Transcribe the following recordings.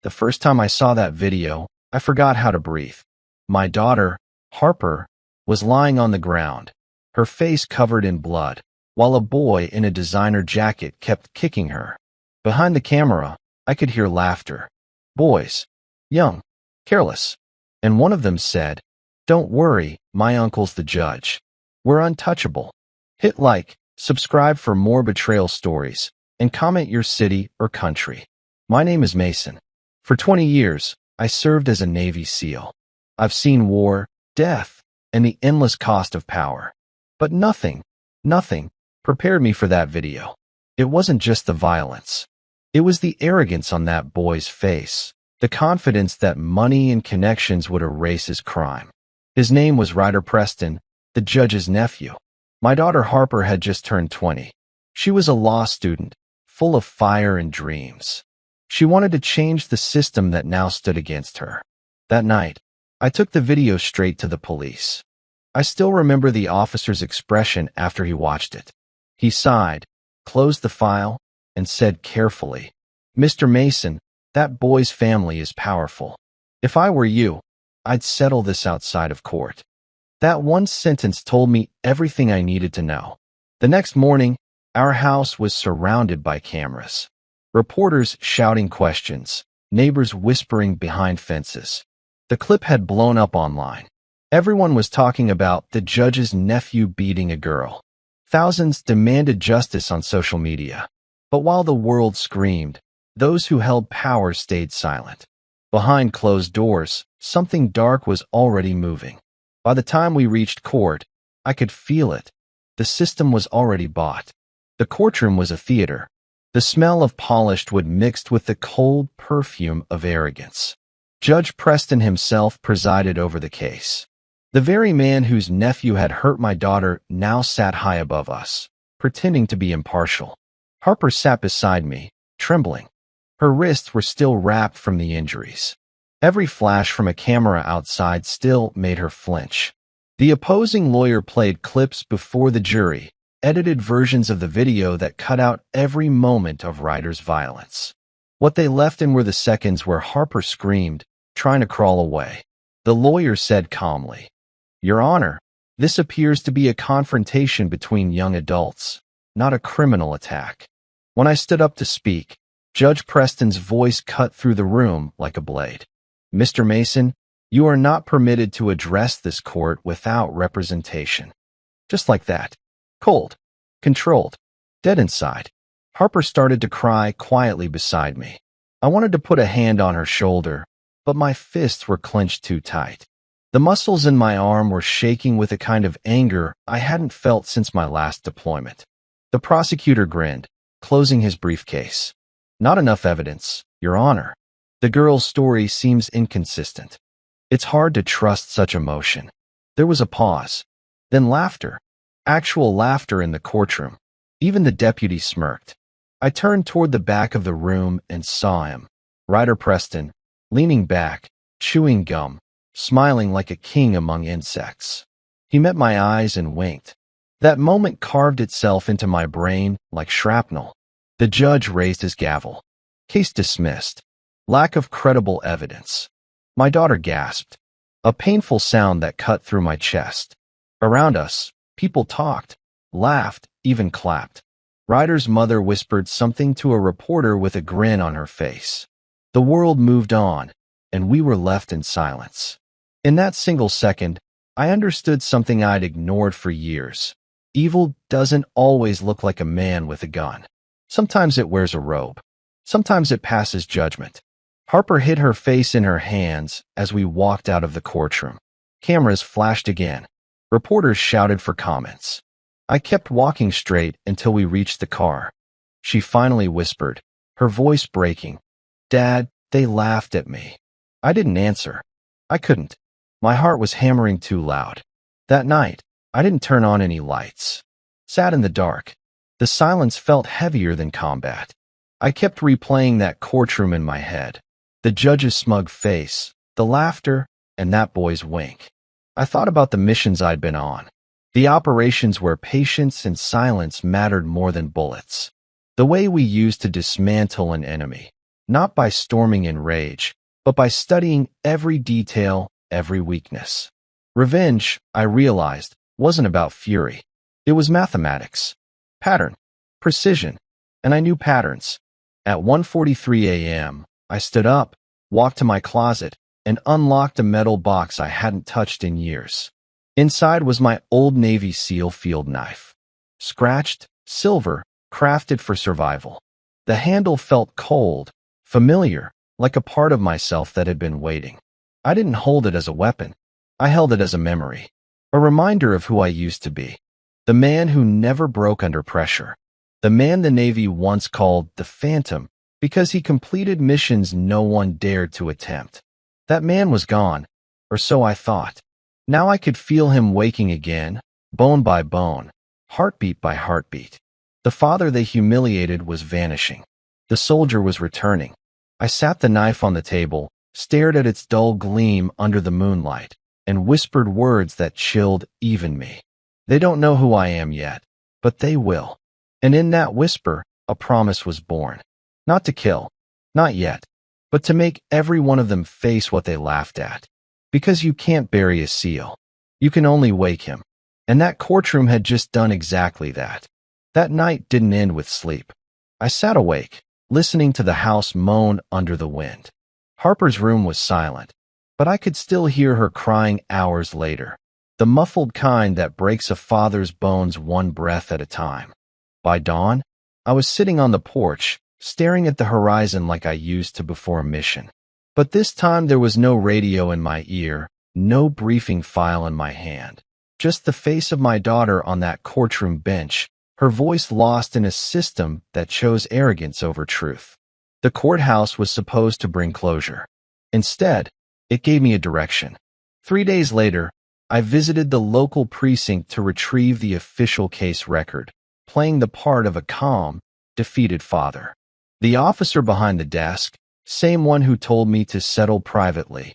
The first time I saw that video, I forgot how to breathe. My daughter, Harper, was lying on the ground, her face covered in blood, while a boy in a designer jacket kept kicking her. Behind the camera, I could hear laughter. Boys. Young. Careless. And one of them said, "Don't worry, my uncle's the judge. We're untouchable." Hit like, subscribe for more betrayal stories, and comment your city or country. My name is Mason. For 20 years, I served as a Navy SEAL. I've seen war, death, and the endless cost of power. But nothing prepared me for that video. It wasn't just the violence. It was the arrogance on that boy's face, the confidence that money and connections would erase his crime. His name was Ryder Preston, the judge's nephew. My daughter Harper had just turned 20. She was a law student, full of fire and dreams. She wanted to change the system that now stood against her. That night, I took the video straight to the police. I still remember the officer's expression after he watched it. He sighed, closed the file, and said carefully, "Mr. Mason, that boy's family is powerful. If I were you, I'd settle this outside of court." That one sentence told me everything I needed to know. The next morning, our house was surrounded by cameras. Reporters shouting questions, neighbors whispering behind fences. The clip had blown up online. Everyone was talking about the judge's nephew beating a girl. Thousands demanded justice on social media. But while the world screamed, those who held power stayed silent. Behind closed doors, something dark was already moving. By the time we reached court, I could feel it. The system was already bought. The courtroom was a theater. The smell of polished wood mixed with the cold perfume of arrogance. Judge Preston himself presided over the case. The very man whose nephew had hurt my daughter now sat high above us, pretending to be impartial. Harper sat beside me, trembling. Her wrists were still wrapped from the injuries. Every flash from a camera outside still made her flinch. The opposing lawyer played clips before the jury, edited versions of the video that cut out every moment of Ryder's violence. What they left in were the seconds where Harper screamed, trying to crawl away. The lawyer said calmly, "Your Honor, this appears to be a confrontation between young adults, not a criminal attack." When I stood up to speak, Judge Preston's voice cut through the room like a blade. "Mr. Mason, you are not permitted to address this court without representation." Just like that. Cold. Controlled. Dead inside. Harper started to cry quietly beside me. I wanted to put a hand on her shoulder, but my fists were clenched too tight. The muscles in my arm were shaking with a kind of anger I hadn't felt since my last deployment. The prosecutor grinned, closing his briefcase. "Not enough evidence, Your Honor. The girl's story seems inconsistent. It's hard to trust such emotion." There was a pause. Then laughter. Actual laughter in the courtroom. Even the deputy smirked. I turned toward the back of the room and saw him. Ryder Preston, leaning back, chewing gum, smiling like a king among insects. He met my eyes and winked. That moment carved itself into my brain like shrapnel. The judge raised his gavel. "Case dismissed. Lack of credible evidence." My daughter gasped. A painful sound that cut through my chest. Around us, people talked, laughed, even clapped. Ryder's mother whispered something to a reporter with a grin on her face. The world moved on, and we were left in silence. In that single second, I understood something I'd ignored for years. Evil doesn't always look like a man with a gun. Sometimes it wears a robe. Sometimes it passes judgment. Harper hid her face in her hands as we walked out of the courtroom. Cameras flashed again. Reporters shouted for comments. I kept walking straight until we reached the car. She finally whispered, her voice breaking, "Dad, they laughed at me." I didn't answer. I couldn't. My heart was hammering too loud. That night, I didn't turn on any lights. Sat in the dark. The silence felt heavier than combat. I kept replaying that courtroom in my head. The judge's smug face, the laughter, and that boy's wink. I thought about the missions I'd been on. The operations where patience and silence mattered more than bullets. The way we used to dismantle an enemy. not by storming in rage, but by studying every detail, every weakness. Revenge, I realized, wasn't about fury. It was mathematics. Pattern. Precision. And I knew patterns. At 1:43 a.m., I stood up, walked to my closet, and unlocked a metal box I hadn't touched in years. Inside was my old Navy SEAL field knife. Scratched, silver, crafted for survival. The handle felt cold, familiar, like a part of myself that had been waiting. I didn't hold it as a weapon. I held it as a memory. A reminder of who I used to be. The man who never broke under pressure. The man the Navy once called the Phantom because he completed missions no one dared to attempt. That man was gone, or so I thought. Now I could feel him waking again, bone by bone, heartbeat by heartbeat. The father they humiliated was vanishing. The soldier was returning. I sat the knife on the table, stared at its dull gleam under the moonlight, and whispered words that chilled even me. They don't know who I am yet, but they will. And in that whisper, a promise was born. Not to kill, not yet, but to make every one of them face what they laughed at. Because you can't bury a SEAL. You can only wake him. And that courtroom had just done exactly that. That night didn't end with sleep. I sat awake, listening to the house moan under the wind. Harper's room was silent, but I could still hear her crying hours later. The muffled kind that breaks a father's bones one breath at a time. By dawn, I was sitting on the porch, staring at the horizon like I used to before a mission. But this time there was no radio in my ear, no briefing file in my hand. Just the face of my daughter on that courtroom bench, her voice lost in a system that chose arrogance over truth. The courthouse was supposed to bring closure. Instead, it gave me a direction. 3 days later, I visited the local precinct to retrieve the official case record, playing the part of a calm, defeated father. The officer behind the desk, same one who told me to settle privately,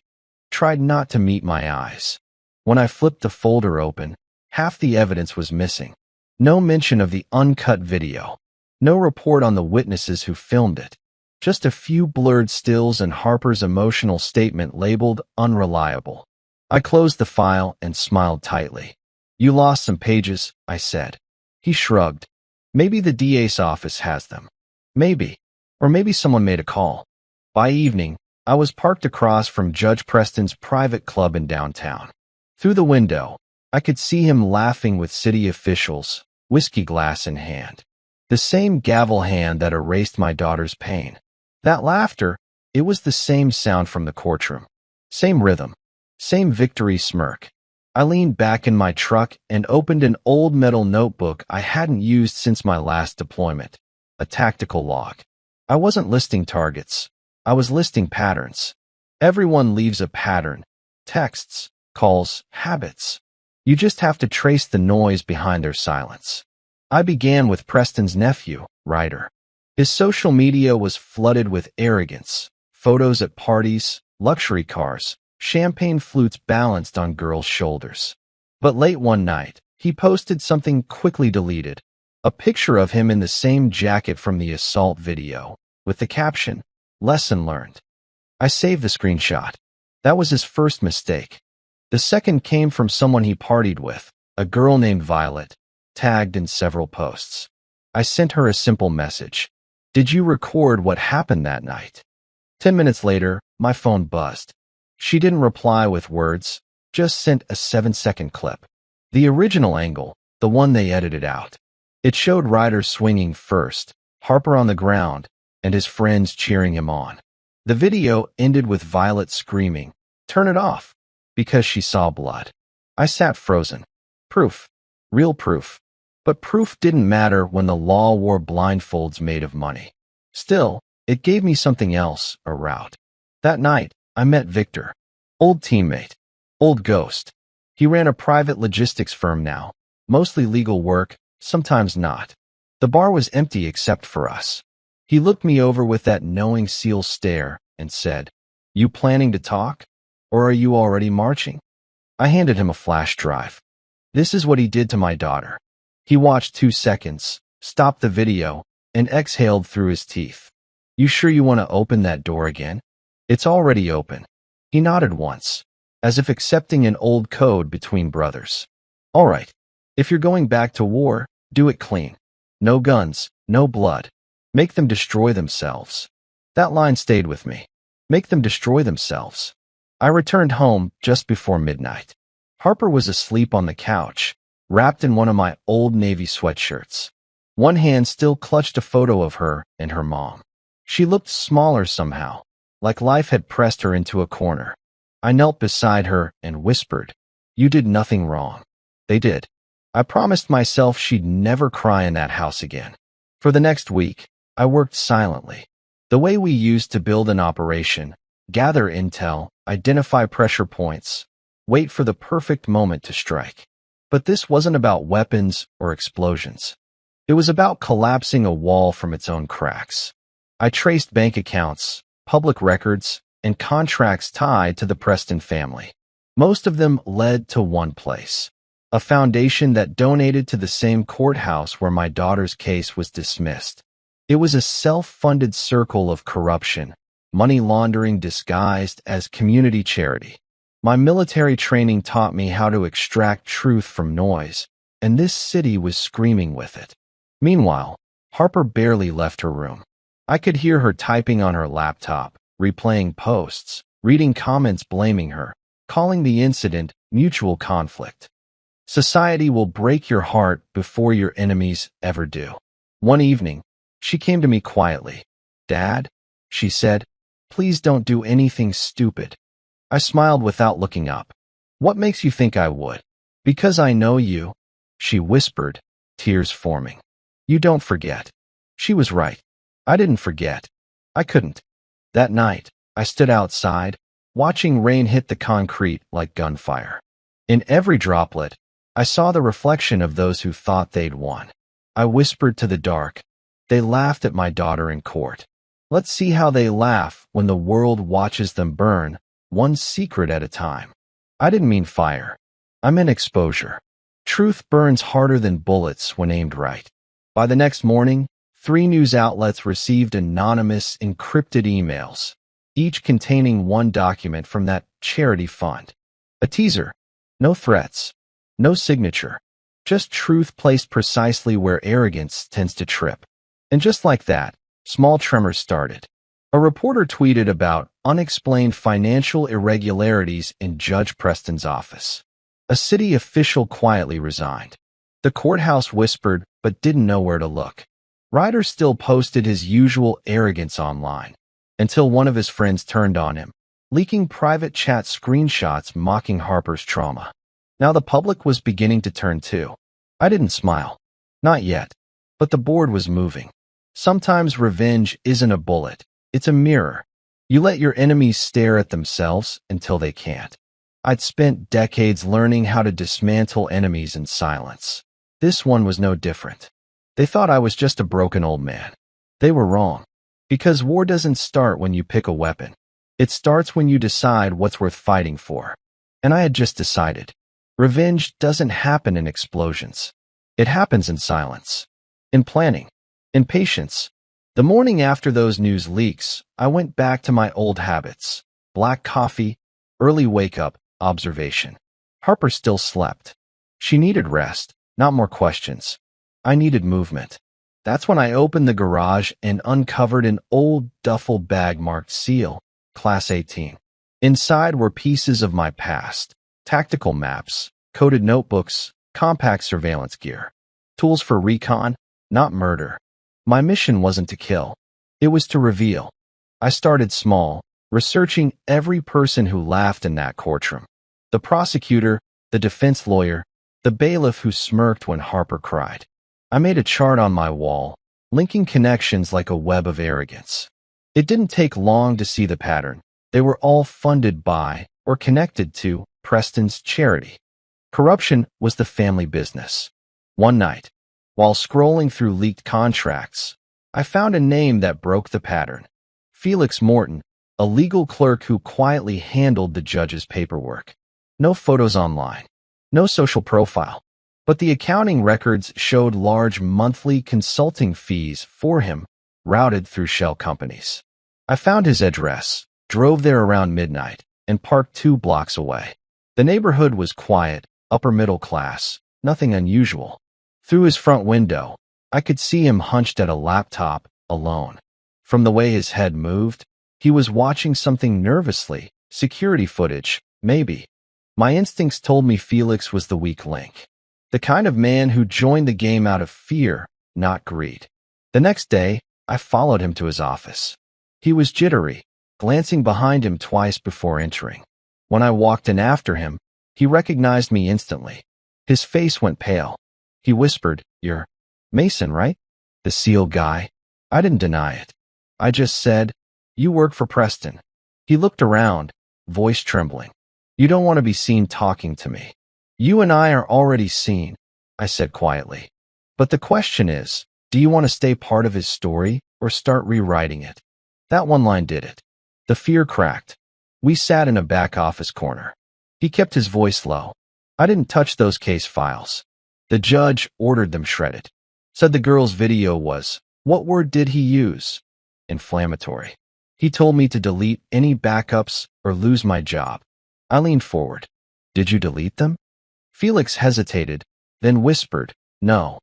tried not to meet my eyes. When I flipped the folder open, half the evidence was missing. No mention of the uncut video. No report on the witnesses who filmed it. Just a few blurred stills and Harper's emotional statement labeled unreliable. I closed the file and smiled tightly. "You lost some pages," I said. He shrugged. "Maybe the DA's office has them. Maybe. Or maybe someone made a call." By evening, I was parked across from Judge Preston's private club in downtown. Through the window, I could see him laughing with city officials, whiskey glass in hand. The same gavel hand that erased my daughter's pain. That laughter, it was the same sound from the courtroom. Same rhythm. Same victory smirk. I leaned back in my truck and opened an old metal notebook I hadn't used since my last deployment. A tactical log. I wasn't listing targets. I was listing patterns. Everyone leaves a pattern. Texts, calls, habits. You just have to trace the noise behind their silence. I began with Preston's nephew, Ryder. His social media was flooded with arrogance. Photos at parties, luxury cars, champagne flutes balanced on girls' shoulders. But late one night, he posted something quickly deleted. A picture of him in the same jacket from the assault video, with the caption, "Lesson learned." I saved the screenshot. That was his first mistake. The second came from someone he partied with, a girl named Violet, tagged in several posts. I sent her a simple message. "Did you record what happened that night?" 10 minutes later, my phone buzzed. She didn't reply with words, just sent a 7-second clip. The original angle, the one they edited out. It showed Ryder swinging first, Harper on the ground, and his friends cheering him on. The video ended with Violet screaming, "Turn it off," because she saw blood. I sat frozen. Proof. Real proof. But proof didn't matter when the law wore blindfolds made of money. Still, it gave me something else, a route. That night, I met Victor. Old teammate. Old ghost. He ran a private logistics firm now. Mostly legal work, sometimes not. The bar was empty except for us. He looked me over with that knowing SEAL stare and said, "You planning to talk? Or are you already marching?" I handed him a flash drive. This is what he did to my daughter. He watched 2 seconds, stopped the video, and exhaled through his teeth. You sure you want to open that door again? It's already open. He nodded once, as if accepting an old code between brothers. All right. If you're going back to war, do it clean. No guns, no blood. Make them destroy themselves. That line stayed with me. Make them destroy themselves. I returned home just before midnight. Harper was asleep on the couch, wrapped in one of my old Navy sweatshirts. One hand still clutched a photo of her and her mom. She looked smaller somehow, like life had pressed her into a corner. I knelt beside her and whispered, "You did nothing wrong." They did. I promised myself she'd never cry in that house again. For the next week, I worked silently. The way we used to build an operation: gather intel, identify pressure points, wait for the perfect moment to strike. But this wasn't about weapons or explosions. It was about collapsing a wall from its own cracks. I traced bank accounts, public records, and contracts tied to the Preston family. Most of them led to one place: a foundation that donated to the same courthouse where my daughter's case was dismissed. It was a self-funded circle of corruption, money laundering disguised as community charity. My military training taught me how to extract truth from noise, and this city was screaming with it. Meanwhile, Harper barely left her room. I could hear her typing on her laptop, replaying posts, reading comments blaming her, calling the incident mutual conflict. Society will break your heart before your enemies ever do. One evening, she came to me quietly. "Dad," she said, "please don't do anything stupid." I smiled without looking up. "What makes you think I would?" "Because I know you," she whispered, tears forming. "You don't forget." She was right. I didn't forget. I couldn't. That night, I stood outside, watching rain hit the concrete like gunfire. In every droplet, I saw the reflection of those who thought they'd won. I whispered to the dark. They laughed at my daughter in court. Let's see how they laugh when the world watches them burn, one secret at a time. I didn't mean fire. I meant exposure. Truth burns harder than bullets when aimed right. By the next morning, 3 news outlets received anonymous, encrypted emails, each containing one document from that charity fund. A teaser. No threats. No signature. Just truth placed precisely where arrogance tends to trip. And just like that, small tremors started. A reporter tweeted about unexplained financial irregularities in Judge Preston's office. A city official quietly resigned. The courthouse whispered but didn't know where to look. Ryder still posted his usual arrogance online, until one of his friends turned on him, leaking private chat screenshots mocking Harper's trauma. Now the public was beginning to turn too. I didn't smile. Not yet. But the board was moving. Sometimes revenge isn't a bullet. It's a mirror. You let your enemies stare at themselves until they can't. I'd spent decades learning how to dismantle enemies in silence. This one was no different. They thought I was just a broken old man. They were wrong. Because war doesn't start when you pick a weapon. It starts when you decide what's worth fighting for. And I had just decided. Revenge doesn't happen in explosions. It happens in silence. In planning. In patience. The morning after those news leaks, I went back to my old habits. Black coffee, early wake-up, observation. Harper still slept. She needed rest, not more questions. I needed movement. That's when I opened the garage and uncovered an old duffel bag marked Seal, Class 18. Inside were pieces of my past. Tactical maps, coded notebooks, compact surveillance gear. Tools for recon, not murder. My mission wasn't to kill. It was to reveal. I started small, researching every person who laughed in that courtroom. The prosecutor, the defense lawyer, the bailiff who smirked when Harper cried. I made a chart on my wall, linking connections like a web of arrogance. It didn't take long to see the pattern. They were all funded by or connected to Preston's charity. Corruption was the family business. One night, while scrolling through leaked contracts, I found a name that broke the pattern. Felix Morton, a legal clerk who quietly handled the judge's paperwork. No photos online. No social profile. But the accounting records showed large monthly consulting fees for him, routed through shell companies. I found his address, drove there around midnight, and parked 2 blocks away. The neighborhood was quiet, upper middle class, nothing unusual. Through his front window, I could see him hunched at a laptop, alone. From the way his head moved, he was watching something nervously. Security footage, maybe. My instincts told me Felix was the weak link. The kind of man who joined the game out of fear, not greed. The next day, I followed him to his office. He was jittery, glancing behind him twice before entering. When I walked in after him, he recognized me instantly. His face went pale. He whispered, "You're Mason, right? The SEAL guy?" I didn't deny it. I just said, "You work for Preston." He looked around, voice trembling. "You don't want to be seen talking to me." "You and I are already seen," I said quietly. "But the question is, do you want to stay part of his story or start rewriting it?" That one line did it. The fear cracked. We sat in a back office corner. He kept his voice low. "I didn't touch those case files. The judge ordered them shredded. Said the girl's video was, what word did he use? Inflammatory. He told me to delete any backups or lose my job." I leaned forward. "Did you delete them?" Felix hesitated, then whispered, "No.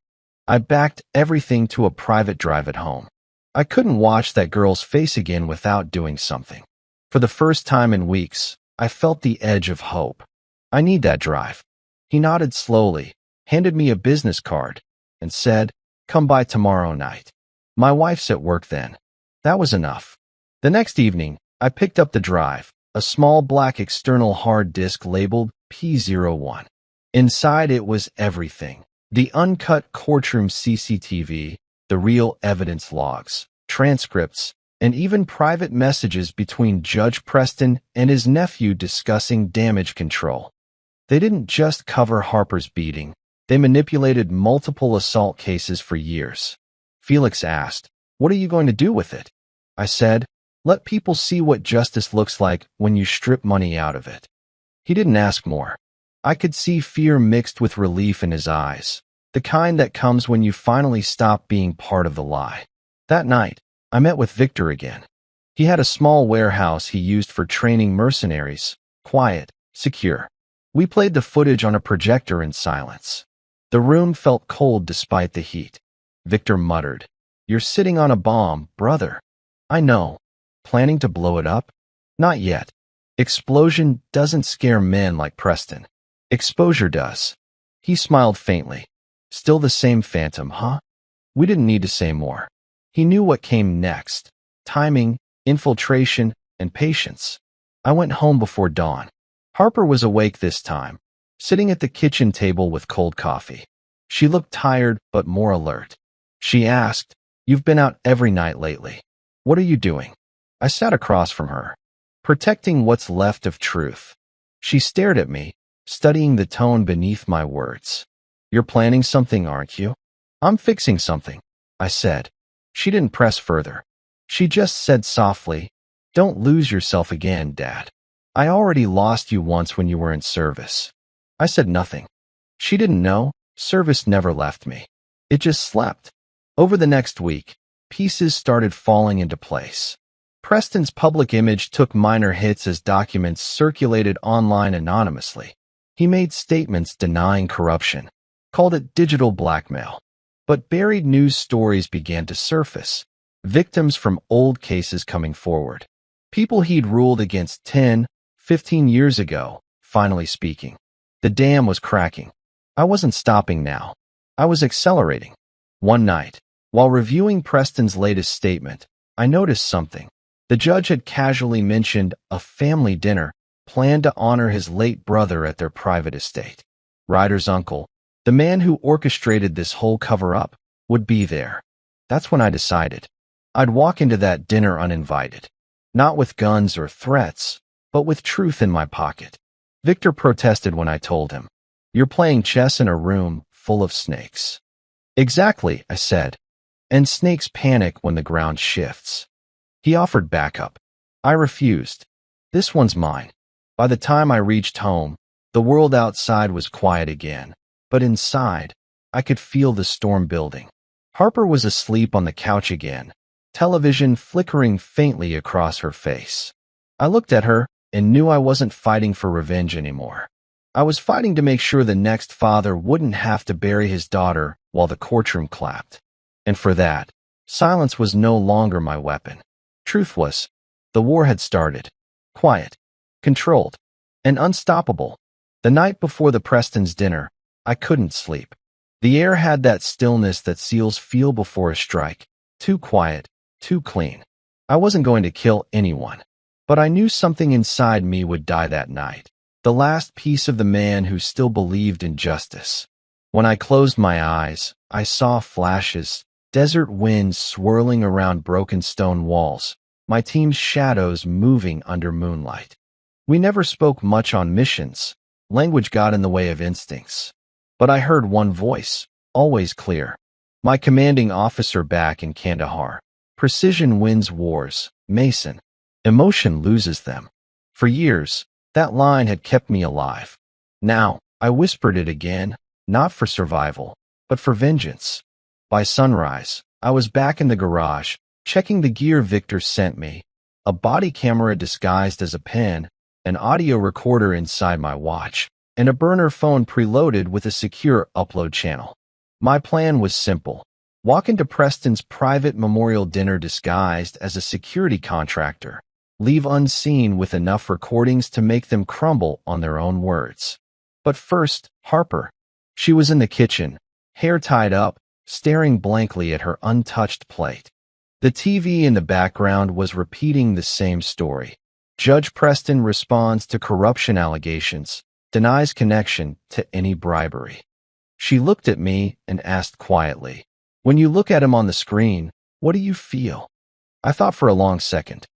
I backed everything to a private drive at home. I couldn't watch that girl's face again without doing something." For the first time in weeks, I felt the edge of hope. "I need that drive." He nodded slowly, handed me a business card, and said, "Come by tomorrow night. My wife's at work then." That was enough. The next evening, I picked up the drive, a small black external hard disk labeled P01. Inside it was everything. The uncut courtroom CCTV, the real evidence logs, transcripts, and even private messages between Judge Preston and his nephew discussing damage control. They didn't just cover Harper's beating. They manipulated multiple assault cases for years. Felix asked, "What are you going to do with it?" I said, "Let people see what justice looks like when you strip money out of it." He didn't ask more. I could see fear mixed with relief in his eyes, the kind that comes when you finally stop being part of the lie. That night, I met with Victor again. He had a small warehouse he used for training mercenaries, quiet, secure. We played the footage on a projector in silence. The room felt cold despite the heat. Victor muttered, "You're sitting on a bomb, brother." "I know. Planning to blow it up?" "Not yet. Explosion doesn't scare men like Preston. Exposure does." He smiled faintly. "Still the same phantom, huh?" We didn't need to say more. He knew what came next. Timing, infiltration, and patience. I went home before dawn. Harper was awake this time, sitting at the kitchen table with cold coffee. She looked tired but more alert. She asked, "You've been out every night lately. What are you doing?" I sat across from her, protecting what's left of truth. She stared at me, studying the tone beneath my words. "You're planning something, aren't you?" "I'm fixing something," I said. She didn't press further. She just said softly, "Don't lose yourself again, Dad. I already lost you once when you were in service." I said nothing. She didn't know. Service never left me. It just slept. Over the next week, pieces started falling into place. Preston's public image took minor hits as documents circulated online anonymously. He made statements denying corruption, called it digital blackmail. But buried news stories began to surface, victims from old cases coming forward. People he'd ruled against 10, 15 years ago, finally speaking. The dam was cracking. I wasn't stopping now. I was accelerating. One night, while reviewing Preston's latest statement, I noticed something. The judge had casually mentioned a family dinner planned to honor his late brother at their private estate. Ryder's uncle, the man who orchestrated this whole cover-up, would be there. That's when I decided. I'd walk into that dinner uninvited. Not with guns or threats, but with truth in my pocket. Victor protested when I told him, "You're playing chess in a room full of snakes." "Exactly," I said. "And snakes panic when the ground shifts." He offered backup. I refused. "This one's mine." By the time I reached home, the world outside was quiet again. But inside, I could feel the storm building. Harper was asleep on the couch again, television flickering faintly across her face. I looked at her and knew I wasn't fighting for revenge anymore. I was fighting to make sure the next father wouldn't have to bury his daughter while the courtroom clapped. And for that, silence was no longer my weapon. Truth was, the war had started. Quiet, controlled, and unstoppable. The night before the Prestons' dinner, I couldn't sleep. The air had that stillness that seals feel before a strike. Too quiet, too clean. I wasn't going to kill anyone, but I knew something inside me would die that night. The last piece of the man who still believed in justice. When I closed my eyes, I saw flashes, desert winds swirling around broken stone walls, my team's shadows moving under moonlight. We never spoke much on missions. Language got in the way of instincts. But I heard one voice, always clear. My commanding officer back in Kandahar. Precision wins wars, Mason. Emotion loses them. For years, that line had kept me alive. Now, I whispered it again, not for survival, but for vengeance. By sunrise, I was back in the garage, checking the gear Victor sent me, a body camera disguised as a pen, an audio recorder inside my watch, and a burner phone preloaded with a secure upload channel. My plan was simple. Walk into Preston's private memorial dinner disguised as a security contractor. Leave unseen with enough recordings to make them crumble on their own words. But first, Harper. She was in the kitchen, hair tied up, staring blankly at her untouched plate. The TV in the background was repeating the same story. Judge Preston responds to corruption allegations, denies connection to any bribery. She looked at me and asked quietly, "When you look at him on the screen, what do you feel?" I thought for a long second.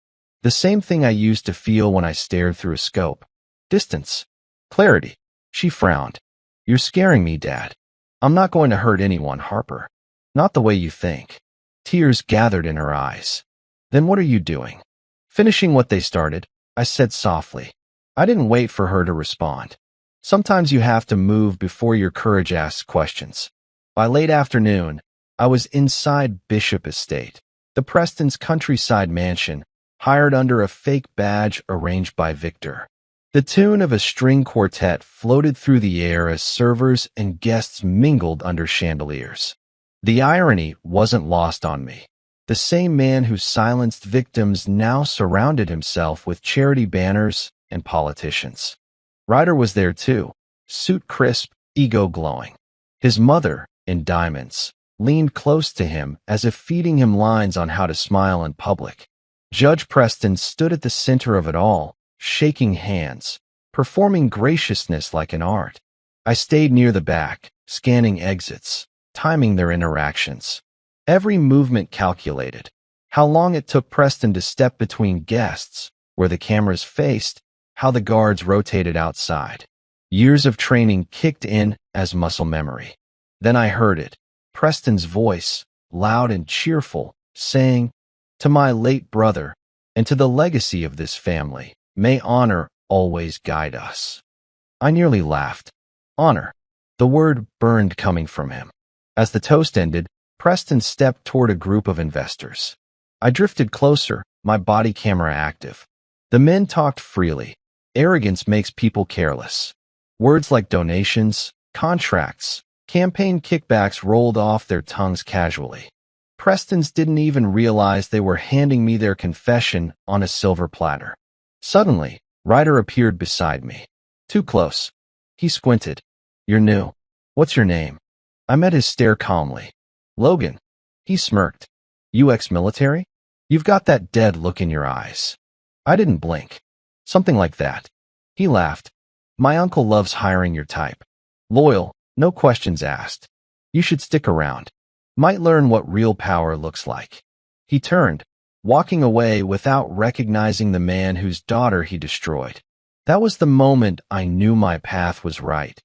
The same thing I used to feel when I stared through a scope. Distance. Clarity. She frowned. "You're scaring me, Dad. I'm not going to hurt anyone, Harper. Not the way you think." Tears gathered in her eyes. "Then what are you doing?" "Finishing what they started," I said softly. I didn't wait for her to respond. Sometimes you have to move before your courage asks questions. By late afternoon, I was inside Bishop Estate, the Prestons' countryside mansion, hired under a fake badge arranged by Victor. The tune of a string quartet floated through the air as servers and guests mingled under chandeliers. The irony wasn't lost on me. The same man who silenced victims now surrounded himself with charity banners and politicians. Ryder was there too, suit crisp, ego glowing. His mother, in diamonds, leaned close to him as if feeding him lines on how to smile in public. Judge Preston stood at the center of it all, shaking hands, performing graciousness like an art. I stayed near the back, scanning exits, timing their interactions. Every movement calculated. How long it took Preston to step between guests, where the cameras faced, how the guards rotated outside. Years of training kicked in as muscle memory. Then I heard it, Preston's voice, loud and cheerful, saying, "To my late brother, and to the legacy of this family, may honor always guide us." I nearly laughed. Honor. The word burned coming from him. As the toast ended, Preston stepped toward a group of investors. I drifted closer, my body camera active. The men talked freely. Arrogance makes people careless. Words like donations, contracts, campaign kickbacks rolled off their tongues casually. Prestons didn't even realize they were handing me their confession on a silver platter. Suddenly, Ryder appeared beside me. Too close. He squinted. "You're new. What's your name?" I met his stare calmly. "Logan." He smirked. "You ex-military? You've got that dead look in your eyes." I didn't blink. "Something like that." He laughed. "My uncle loves hiring your type. Loyal, no questions asked. You should stick around. Might learn what real power looks like." He turned, walking away without recognizing the man whose daughter he destroyed. That was the moment I knew my path was right.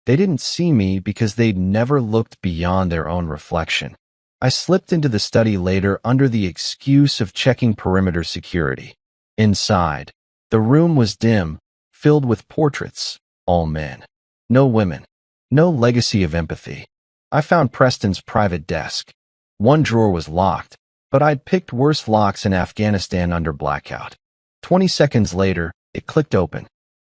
They didn't see me because they'd never looked beyond their own reflection. I slipped into the study later under the excuse of checking perimeter security. Inside, the room was dim, filled with portraits, all men. No women. No legacy of empathy. I found Preston's private desk. One drawer was locked, but I'd picked worse locks in Afghanistan under blackout. 20 seconds later, it clicked open.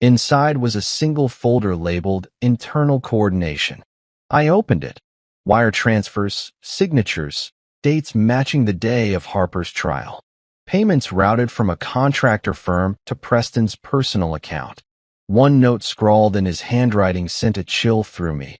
Inside was a single folder labeled Internal Coordination. I opened it. Wire transfers, signatures, dates matching the day of Harper's trial. Payments routed from a contractor firm to Preston's personal account. One note scrawled in his handwriting sent a chill through me.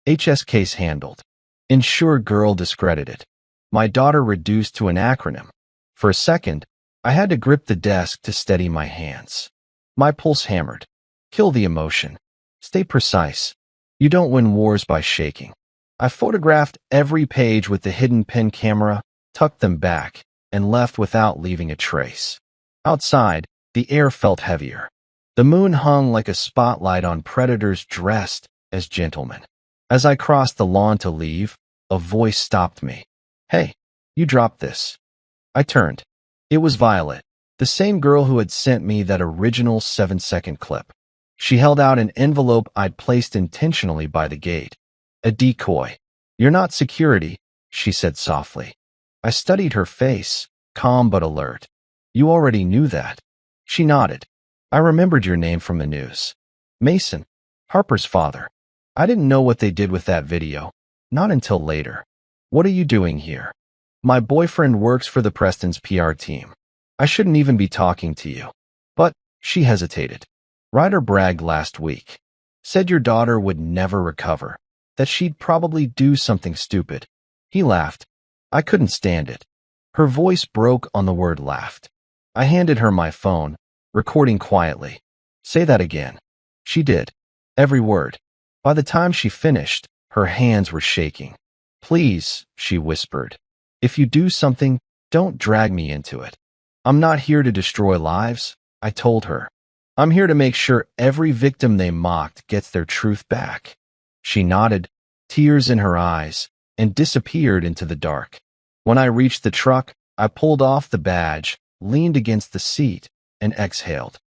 HS case handled. Ensure girl discredited. My daughter reduced to an acronym. For a second, I had to grip the desk to steady my hands. My pulse hammered. Kill the emotion. Stay precise. You don't win wars by shaking. I photographed every page with the hidden pen camera, tucked them back, and left without leaving a trace. Outside, the air felt heavier. The moon hung like a spotlight on predators dressed as gentlemen. As I crossed the lawn to leave, a voice stopped me. Hey, you dropped this. I turned. It was Violet, the same girl who had sent me that original 7-second clip. She held out an envelope I'd placed intentionally by the gate. A decoy. You're not security, she said softly. I studied her face, calm but alert. You already knew that. She nodded. I remembered your name from the news. Mason, Harper's father. I didn't know what they did with that video. Not until later. What are you doing here? My boyfriend works for the Preston's PR team. I shouldn't even be talking to you. But she hesitated. Ryder bragged last week. Said your daughter would never recover. That she'd probably do something stupid. He laughed. I couldn't stand it. Her voice broke on the word laughed. I handed her my phone, recording quietly. Say that again. She did. Every word. By the time she finished, her hands were shaking. Please, she whispered. If you do something, don't drag me into it. I'm not here to destroy lives, I told her. I'm here to make sure every victim they mocked gets their truth back. She nodded, tears in her eyes, and disappeared into the dark. When I reached the truck, I pulled off the badge, leaned against the seat, and exhaled.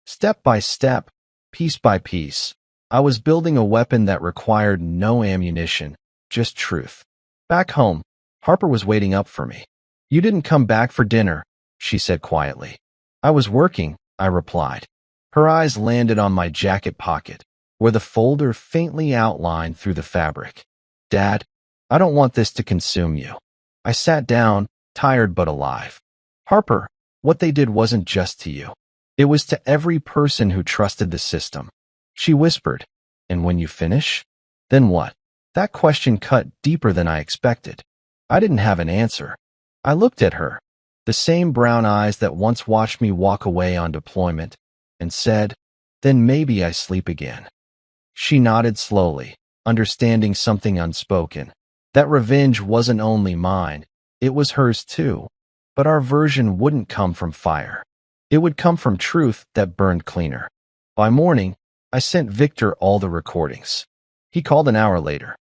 Step by step, piece by piece, I was building a weapon that required no ammunition, just truth. Back home, Harper was waiting up for me. You didn't come back for dinner, she said quietly. I was working, I replied. Her eyes landed on my jacket pocket, where the folder faintly outlined through the fabric. Dad, I don't want this to consume you. I sat down, tired but alive. Harper, what they did wasn't just to you. It was to every person who trusted the system. She whispered, and when you finish? Then what? That question cut deeper than I expected. I didn't have an answer. I looked at her, the same brown eyes that once watched me walk away on deployment, and said, then maybe I sleep again. She nodded slowly, understanding something unspoken. That revenge wasn't only mine, it was hers too. But our version wouldn't come from fire. It would come from truth that burned cleaner. By morning, I sent Victor all the recordings. He called an hour later.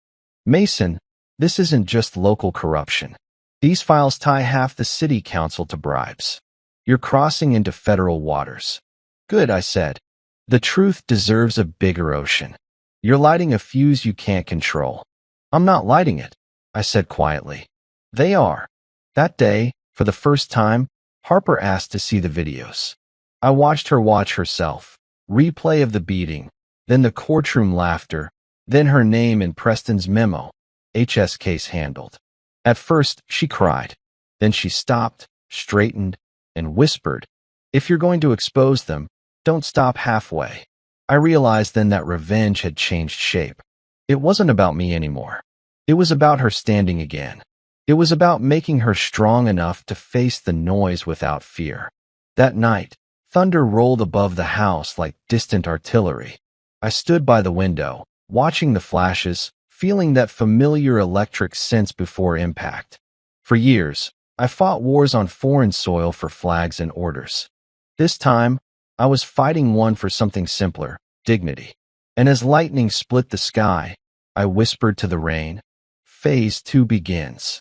Mason, this isn't just local corruption. These files tie half the city council to bribes. You're crossing into federal waters. Good, I said. The truth deserves a bigger ocean. You're lighting a fuse you can't control. I'm not lighting it, I said quietly. They are. That day, for the first time, Harper asked to see the videos. I watched her watch herself. Replay of the beating, then the courtroom laughter, then her name in Preston's memo. HS case handled. At first, she cried. Then she stopped, straightened, and whispered, if you're going to expose them, don't stop halfway. I realized then that revenge had changed shape. It wasn't about me anymore. It was about her standing again. It was about making her strong enough to face the noise without fear. That night, thunder rolled above the house like distant artillery. I stood by the window, watching the flashes, feeling that familiar electric sense before impact. For years, I fought wars on foreign soil for flags and orders. This time, I was fighting one for something simpler, dignity. And as lightning split the sky, I whispered to the rain, Phase 2 begins.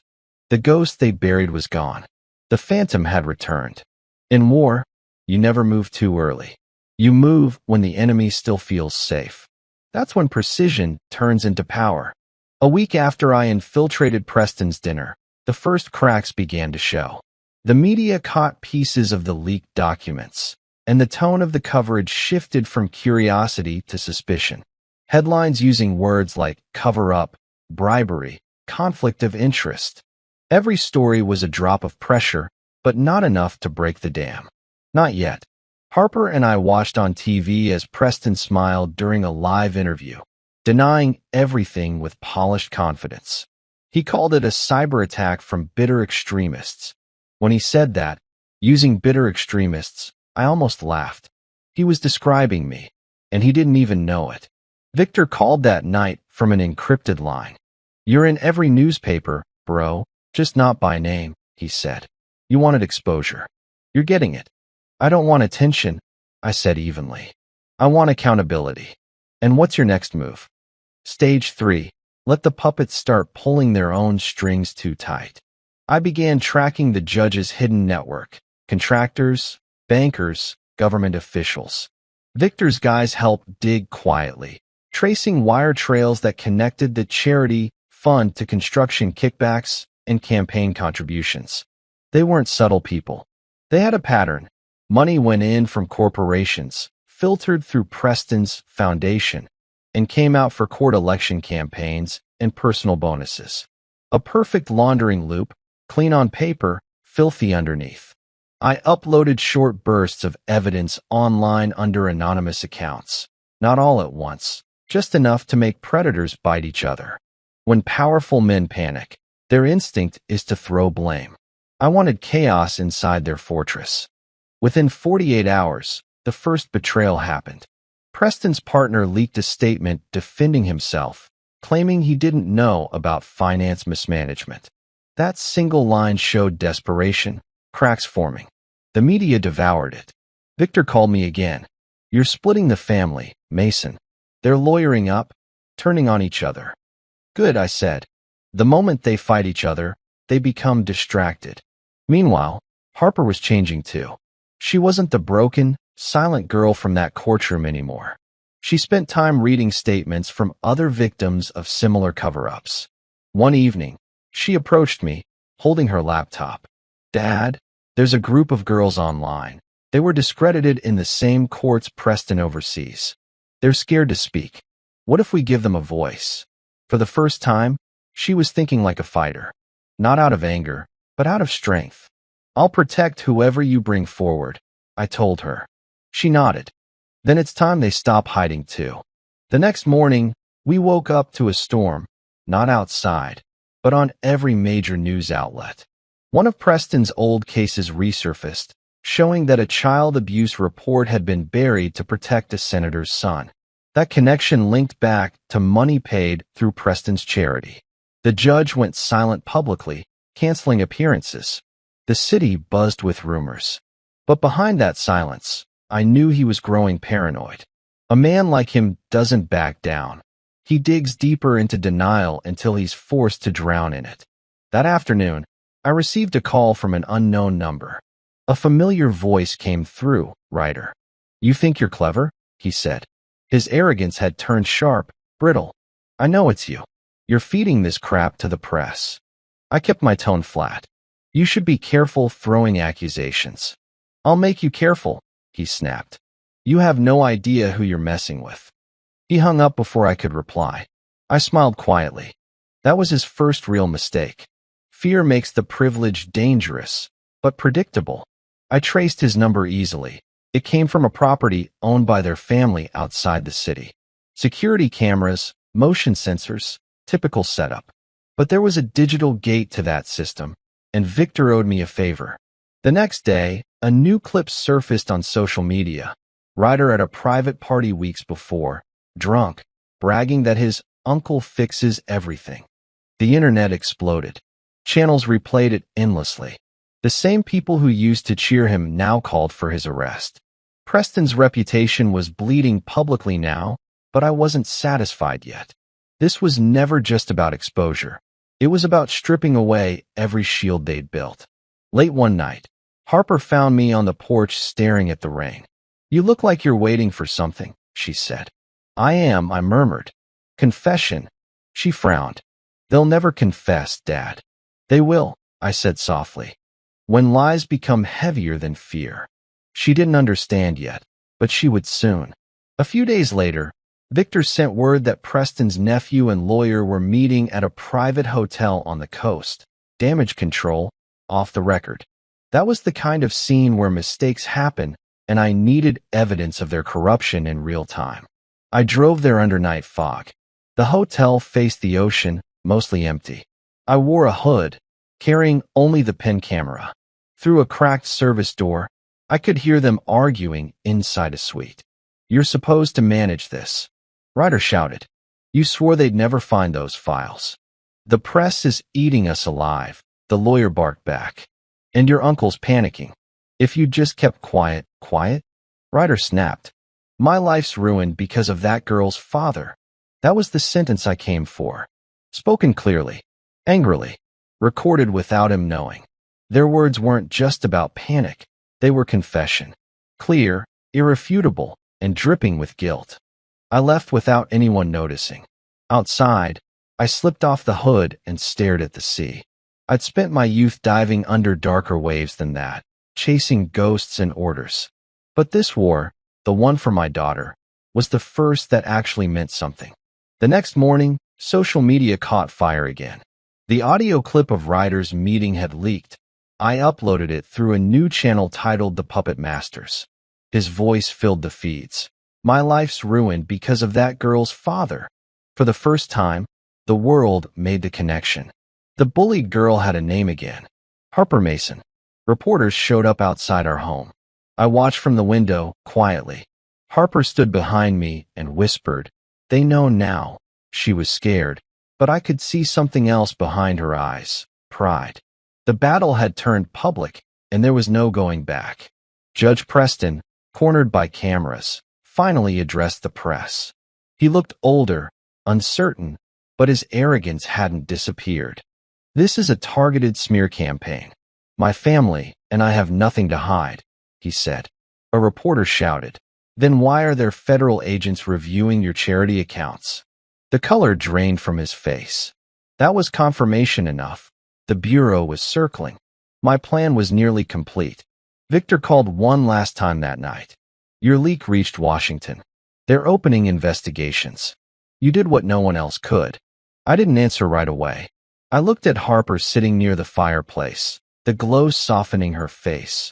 The ghost they buried was gone. The phantom had returned. In war, you never move too early. You move when the enemy still feels safe. That's when precision turns into power. A week after I infiltrated Preston's dinner, the first cracks began to show. The media caught pieces of the leaked documents, and the tone of the coverage shifted from curiosity to suspicion. Headlines using words like cover-up, bribery, conflict of interest. Every story was a drop of pressure, but not enough to break the dam. Not yet. Harper and I watched on TV as Preston smiled during a live interview, denying everything with polished confidence. He called it a cyber attack from bitter extremists. When he said that, using bitter extremists, I almost laughed. He was describing me, and he didn't even know it. Victor called that night from an encrypted line. "You're in every newspaper, bro, just not by name," he said. "You wanted exposure. You're getting it." "I don't want attention," I said evenly. "I want accountability." "And what's your next move?" Stage 3. Let the puppets start pulling their own strings too tight. I began tracking the judge's hidden network: contractors, bankers, government officials. Victor's guys helped dig quietly, tracing wire trails that connected the charity fund to construction kickbacks and campaign contributions. They weren't subtle people. They had a pattern. Money went in from corporations, filtered through Preston's foundation, and came out for court election campaigns and personal bonuses. A perfect laundering loop, clean on paper, filthy underneath. I uploaded short bursts of evidence online under anonymous accounts. Not all at once, just enough to make predators bite each other. When powerful men panic, their instinct is to throw blame. I wanted chaos inside their fortress. Within 48 hours, the first betrayal happened. Preston's partner leaked a statement defending himself, claiming he didn't know about finance mismanagement. That single line showed desperation, cracks forming. The media devoured it. Victor called me again. "You're splitting the family, Mason. They're lawyering up, turning on each other." "Good," I said. "The moment they fight each other, they become distracted." Meanwhile, Harper was changing too. She wasn't the broken, silent girl from that courtroom anymore. She spent time reading statements from other victims of similar cover-ups. One evening, she approached me, holding her laptop. "Dad, there's a group of girls online. They were discredited in the same courts Preston oversees. They're scared to speak. What if we give them a voice?" For the first time, she was thinking like a fighter. Not out of anger, but out of strength. "I'll protect whoever you bring forward," I told her. She nodded. "Then it's time they stop hiding too." The next morning, we woke up to a storm, not outside, but on every major news outlet. One of Preston's old cases resurfaced, showing that a child abuse report had been buried to protect a senator's son. That connection linked back to money paid through Preston's charity. The judge went silent publicly, canceling appearances. The city buzzed with rumors. But behind that silence, I knew he was growing paranoid. A man like him doesn't back down. He digs deeper into denial until he's forced to drown in it. That afternoon, I received a call from an unknown number. A familiar voice came through, "Ryder. You think you're clever?" he said. His arrogance had turned sharp, brittle. "I know it's you. You're feeding this crap to the press." I kept my tone flat. "You should be careful throwing accusations." "I'll make you careful," he snapped. "You have no idea who you're messing with." He hung up before I could reply. I smiled quietly. That was his first real mistake. Fear makes the privilege dangerous, but predictable. I traced his number easily. It came from a property owned by their family outside the city. Security cameras, motion sensors, typical setup. But there was a digital gate to that system, and Victor owed me a favor. The next day, a new clip surfaced on social media. Ryder at a private party weeks before, drunk, bragging that his uncle fixes everything. The internet exploded. Channels replayed it endlessly. The same people who used to cheer him now called for his arrest. Preston's reputation was bleeding publicly now, but I wasn't satisfied yet. This was never just about exposure. It was about stripping away every shield they'd built. Late one night, Harper found me on the porch staring at the rain. "You look like you're waiting for something," she said. "I am," I murmured. "Confession." She frowned. "They'll never confess, Dad." They will, I said softly. When lies become heavier than fear. She didn't understand yet, but she would soon. A few days later, Victor sent word that Preston's nephew and lawyer were meeting at a private hotel on the coast. Damage control, off the record. That was the kind of scene where mistakes happen, and I needed evidence of their corruption in real time. I drove there under night fog. The hotel faced the ocean, mostly empty. I wore a hood, carrying only the pen camera. Through a cracked service door, I could hear them arguing inside a suite. You're supposed to manage this, Ryder shouted. You swore they'd never find those files. The press is eating us alive, the lawyer barked back. And your uncle's panicking. If you just kept quiet, Ryder snapped. My life's ruined because of that girl's father. That was the sentence I came for. Spoken clearly, angrily, recorded without him knowing. Their words weren't just about panic. They were confession. Clear, irrefutable, and dripping with guilt. I left without anyone noticing. Outside, I slipped off the hood and stared at the sea. I'd spent my youth diving under darker waves than that, chasing ghosts and orders. But this war, the one for my daughter, was the first that actually meant something. The next morning, social media caught fire again. The audio clip of Ryder's meeting had leaked. I uploaded it through a new channel titled The Puppet Masters. His voice filled the feeds. My life's ruined because of that girl's father. For the first time, the world made the connection. The bullied girl had a name again. Harper Mason. Reporters showed up outside our home. I watched from the window, quietly. Harper stood behind me and whispered, "They know now." She was scared, but I could see something else behind her eyes. Pride. The battle had turned public, and there was no going back. Judge Preston, cornered by cameras, finally addressed the press. He looked older, uncertain, but his arrogance hadn't disappeared. This is a targeted smear campaign. My family and I have nothing to hide, he said. A reporter shouted. Then why are there federal agents reviewing your charity accounts? The color drained from his face. That was confirmation enough. The bureau was circling. My plan was nearly complete. Victor called one last time that night. Your leak reached Washington. They're opening investigations. You did what no one else could. I didn't answer right away. I looked at Harper sitting near the fireplace, the glow softening her face.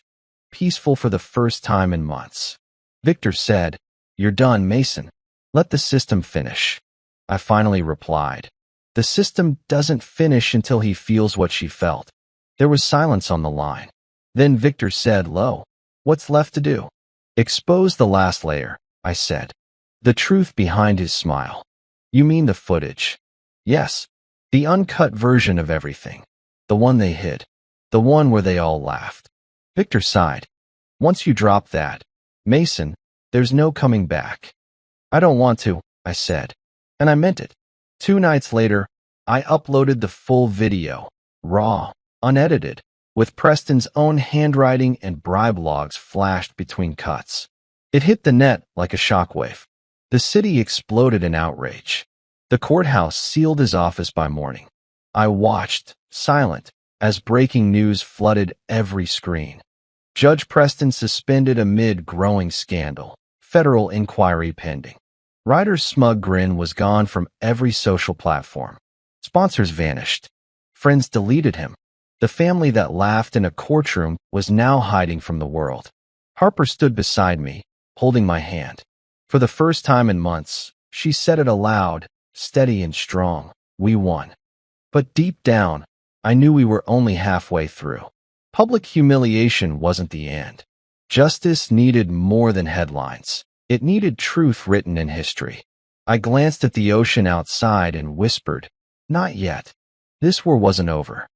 Peaceful for the first time in months. Victor said, "You're done, Mason. Let the system finish." I finally replied. The system doesn't finish until he feels what she felt. There was silence on the line. Then Victor said low, "What's left to do?" "Expose the last layer," I said. The truth behind his smile. "You mean the footage?" "Yes. The uncut version of everything. The one they hid. The one where they all laughed." Victor sighed. "Once you drop that, Mason, there's no coming back." "I don't want to," I said. And I meant it. 2 nights later, I uploaded the full video, raw, unedited, with Preston's own handwriting and bribe logs flashed between cuts. It hit the net like a shockwave. The city exploded in outrage. The courthouse sealed his office by morning. I watched, silent, as breaking news flooded every screen. Judge Preston suspended amid growing scandal. Federal inquiry pending. Ryder's smug grin was gone from every social platform. Sponsors vanished. Friends deleted him. The family that laughed in a courtroom was now hiding from the world. Harper stood beside me, holding my hand. For the first time in months, she said it aloud, steady and strong. We won. But deep down, I knew we were only halfway through. Public humiliation wasn't the end. Justice needed more than headlines. It needed truth written in history. I glanced at the ocean outside and whispered, "Not yet." This war wasn't over.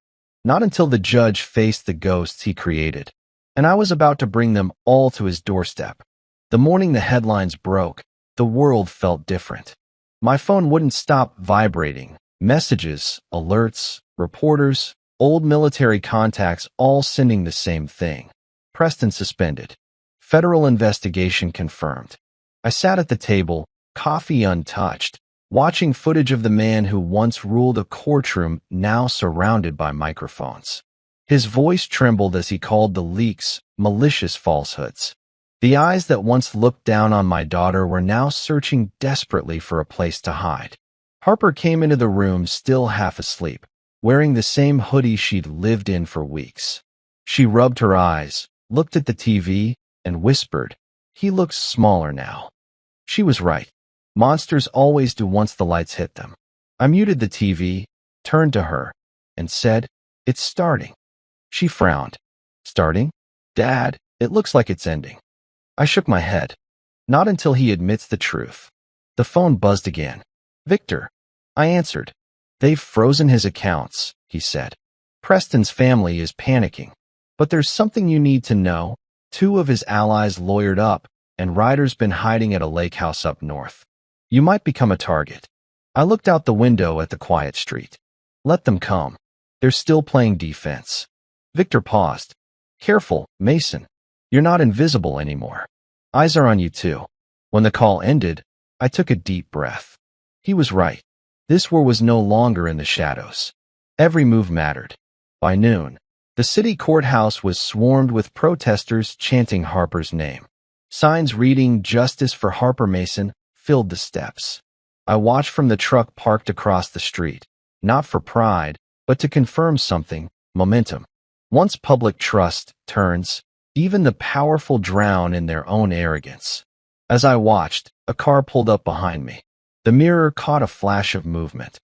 Not until the judge faced the ghosts he created. And I was about to bring them all to his doorstep. The morning the headlines broke, the world felt different. My phone wouldn't stop vibrating. Messages, alerts, reporters, old military contacts all sending the same thing. Preston suspended. Federal investigation confirmed. I sat at the table, coffee untouched, watching footage of the man who once ruled a courtroom now surrounded by microphones. His voice trembled as he called the leaks malicious falsehoods. The eyes that once looked down on my daughter were now searching desperately for a place to hide. Harper came into the room still half asleep, wearing the same hoodie she'd lived in for weeks. She rubbed her eyes, looked at the TV, and whispered, "He looks smaller now." She was right. Monsters always do once the lights hit them. I muted the TV, turned to her, and said, "It's starting." She frowned. "Starting? Dad, it looks like it's ending." I shook my head. "Not until he admits the truth." The phone buzzed again. "Victor." I answered. "They've frozen his accounts," he said. "Preston's family is panicking. But there's something you need to know. 2 of his allies lawyered up, and Ryder's been hiding at a lake house up north. You might become a target." I looked out the window at the quiet street. "Let them come. They're still playing defense." Victor paused. "Careful, Mason. You're not invisible anymore. Eyes are on you too." When the call ended, I took a deep breath. He was right. This war was no longer in the shadows. Every move mattered. By noon, the city courthouse was swarmed with protesters chanting Harper's name. Signs reading "Justice for Harper Mason" filled the steps. I watched from the truck parked across the street, not for pride, but to confirm something: momentum. Once public trust turns, even the powerful drown in their own arrogance. As I watched, a car pulled up behind me. The mirror caught a flash of movement.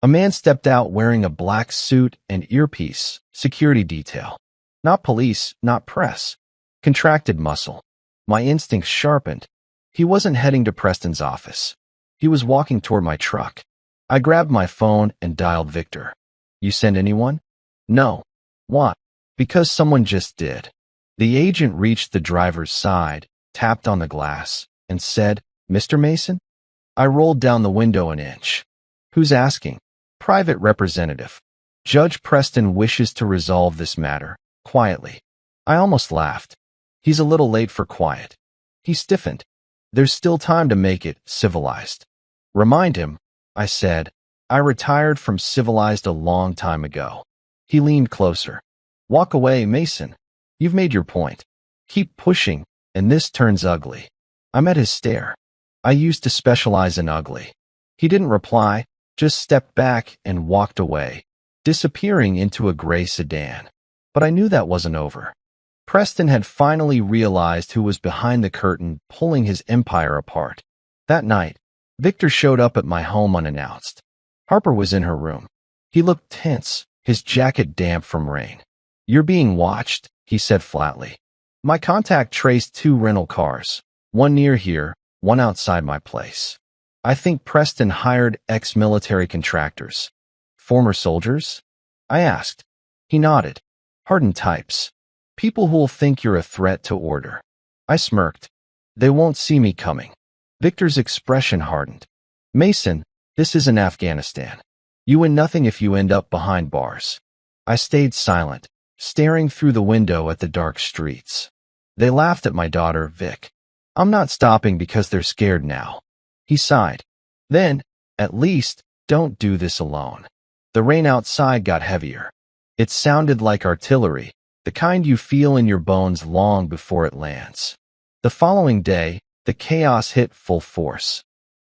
A man stepped out wearing a black suit and earpiece, security detail. Not police, not press. Contracted muscle. My instincts sharpened. He wasn't heading to Preston's office. He was walking toward my truck. I grabbed my phone and dialed Victor. "You send anyone?" "No." "Why?" "Because someone just did." The agent reached the driver's side, tapped on the glass, and said, "Mr. Mason?" I rolled down the window an inch. "Who's asking?" "Private representative. Judge Preston wishes to resolve this matter, quietly." I almost laughed. "He's a little late for quiet." He stiffened. "There's still time to make it civilized." "Remind him," I said. "I retired from civilized a long time ago." He leaned closer. "Walk away, Mason. You've made your point. Keep pushing, and this turns ugly." I met his stare. "I used to specialize in ugly." He didn't reply, just stepped back and walked away, disappearing into a gray sedan. But I knew that wasn't over. Preston had finally realized who was behind the curtain, pulling his empire apart. That night, Victor showed up at my home unannounced. Harper was in her room. He looked tense, his jacket damp from rain. "You're being watched," he said flatly. My contact traced 2 rental cars, one near here, one outside my place. "I think Preston hired ex-military contractors." "Former soldiers?" I asked. He nodded. "Hardened types. People who'll think you're a threat to order." I smirked. "They won't see me coming." Victor's expression hardened. "Mason, this isn't Afghanistan. You win nothing if you end up behind bars." I stayed silent, staring through the window at the dark streets. "They laughed at my daughter, Vic. I'm not stopping because they're scared now." He sighed. "Then, at least, don't do this alone." The rain outside got heavier. It sounded like artillery, the kind you feel in your bones long before it lands. The following day, the chaos hit full force.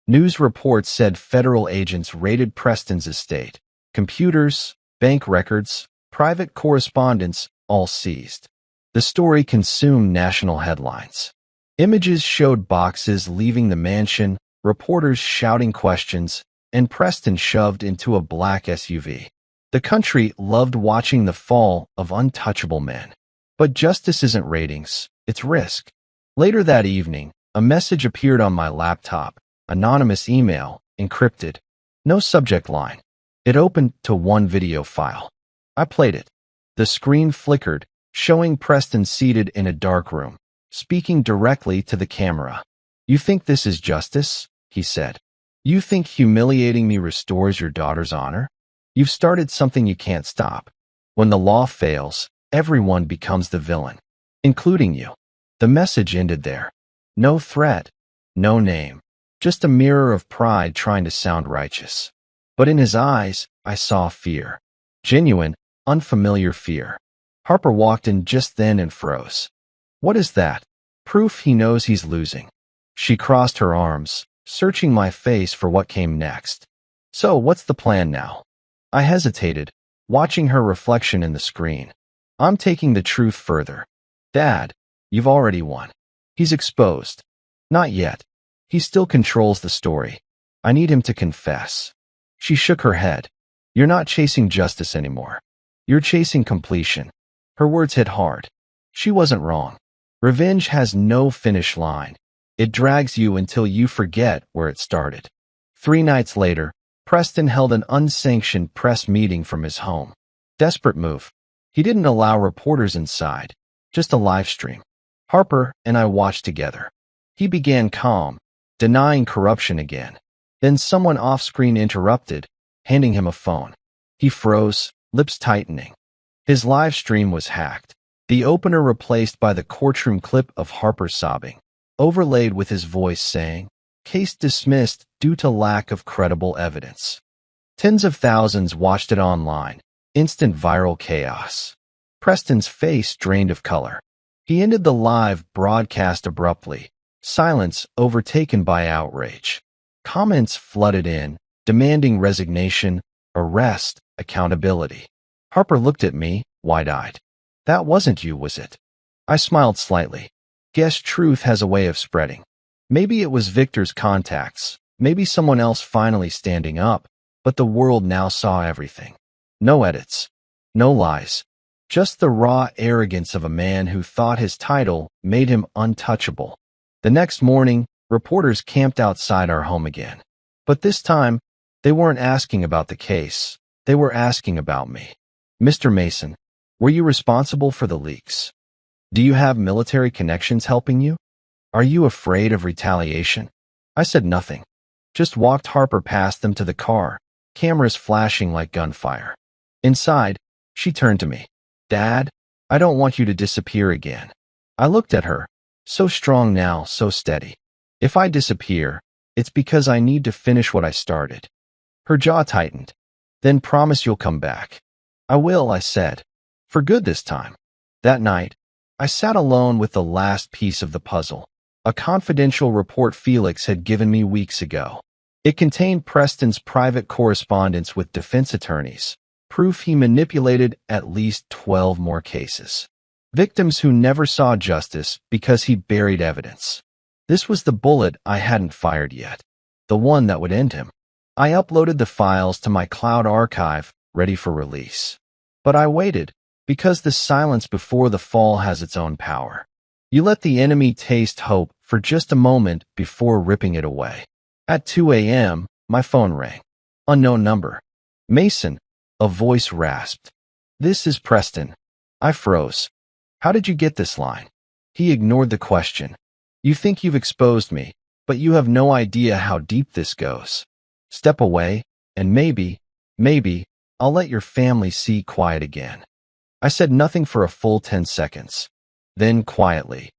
News reports said federal agents raided Preston's estate. Computers, bank records, private correspondence, all seized. The story consumed national headlines. Images showed boxes leaving the mansion, reporters shouting questions, and Preston shoved into a black SUV. The country loved watching the fall of untouchable men. But justice isn't ratings, it's risk. Later that evening, a message appeared on my laptop, anonymous email, encrypted. No subject line. It opened to one video file. I played it. The screen flickered, showing Preston seated in a dark room, speaking directly to the camera. "You think this is justice?" he said. "You think humiliating me restores your daughter's honor? You've started something you can't stop. When the law fails, everyone becomes the villain, including you." The message ended there. No threat, no name, just a mirror of pride trying to sound righteous. But in his eyes, I saw fear. Genuine, unfamiliar fear. Harper walked in just then and froze. What is that? Proof he knows he's losing. She crossed her arms, searching my face for what came next. So, what's the plan now? I hesitated, watching her reflection in the screen. I'm taking the truth further. Dad, you've already won. He's exposed. Not yet. He still controls the story. I need him to confess. She shook her head. You're not chasing justice anymore. You're chasing completion. Her words hit hard. She wasn't wrong. Revenge has no finish line. It drags you until you forget where it started. 3 nights later, Preston held an unsanctioned press meeting from his home. Desperate move. He didn't allow reporters inside, just a live stream. Harper and I watched together. He began calm, denying corruption again. Then someone off-screen interrupted, handing him a phone. He froze, lips tightening. His live stream was hacked. The opener replaced by the courtroom clip of Harper sobbing, overlaid with his voice saying, "Case dismissed due to lack of credible evidence." Tens of thousands watched it online. Instant viral chaos. Preston's face drained of color. He ended the live broadcast abruptly, silence overtaken by outrage. Comments flooded in, demanding resignation, arrest, accountability. Harper looked at me, wide-eyed. That wasn't you, was it? I smiled slightly. Guess truth has a way of spreading. Maybe it was Victor's contacts, maybe someone else finally standing up, but the world now saw everything. No edits, no lies, just the raw arrogance of a man who thought his title made him untouchable. The next morning, reporters camped outside our home again. But this time, they weren't asking about the case. They were asking about me. Mr. Mason, were you responsible for the leaks? Do you have military connections helping you? Are you afraid of retaliation? I said nothing. Just walked Harper past them to the car, cameras flashing like gunfire. Inside, she turned to me. Dad, I don't want you to disappear again. I looked at her, so strong now, so steady. If I disappear, it's because I need to finish what I started. Her jaw tightened. Then promise you'll come back. I will, I said. For good this time. That night, I sat alone with the last piece of the puzzle, a confidential report Felix had given me weeks ago. It contained Preston's private correspondence with defense attorneys, proof he manipulated at least 12 more cases. Victims who never saw justice because he buried evidence. This was the bullet I hadn't fired yet, the one that would end him. I uploaded the files to my cloud archive, ready for release. But I waited, because the silence before the fall has its own power. You let the enemy taste hope for just a moment before ripping it away. At 2 a.m., my phone rang. Unknown number. Mason, a voice rasped. This is Preston. I froze. How did you get this line? He ignored the question. You think you've exposed me, but you have no idea how deep this goes. Step away, and maybe, I'll let your family see quiet again. I said nothing for a full 10 seconds. Then quietly,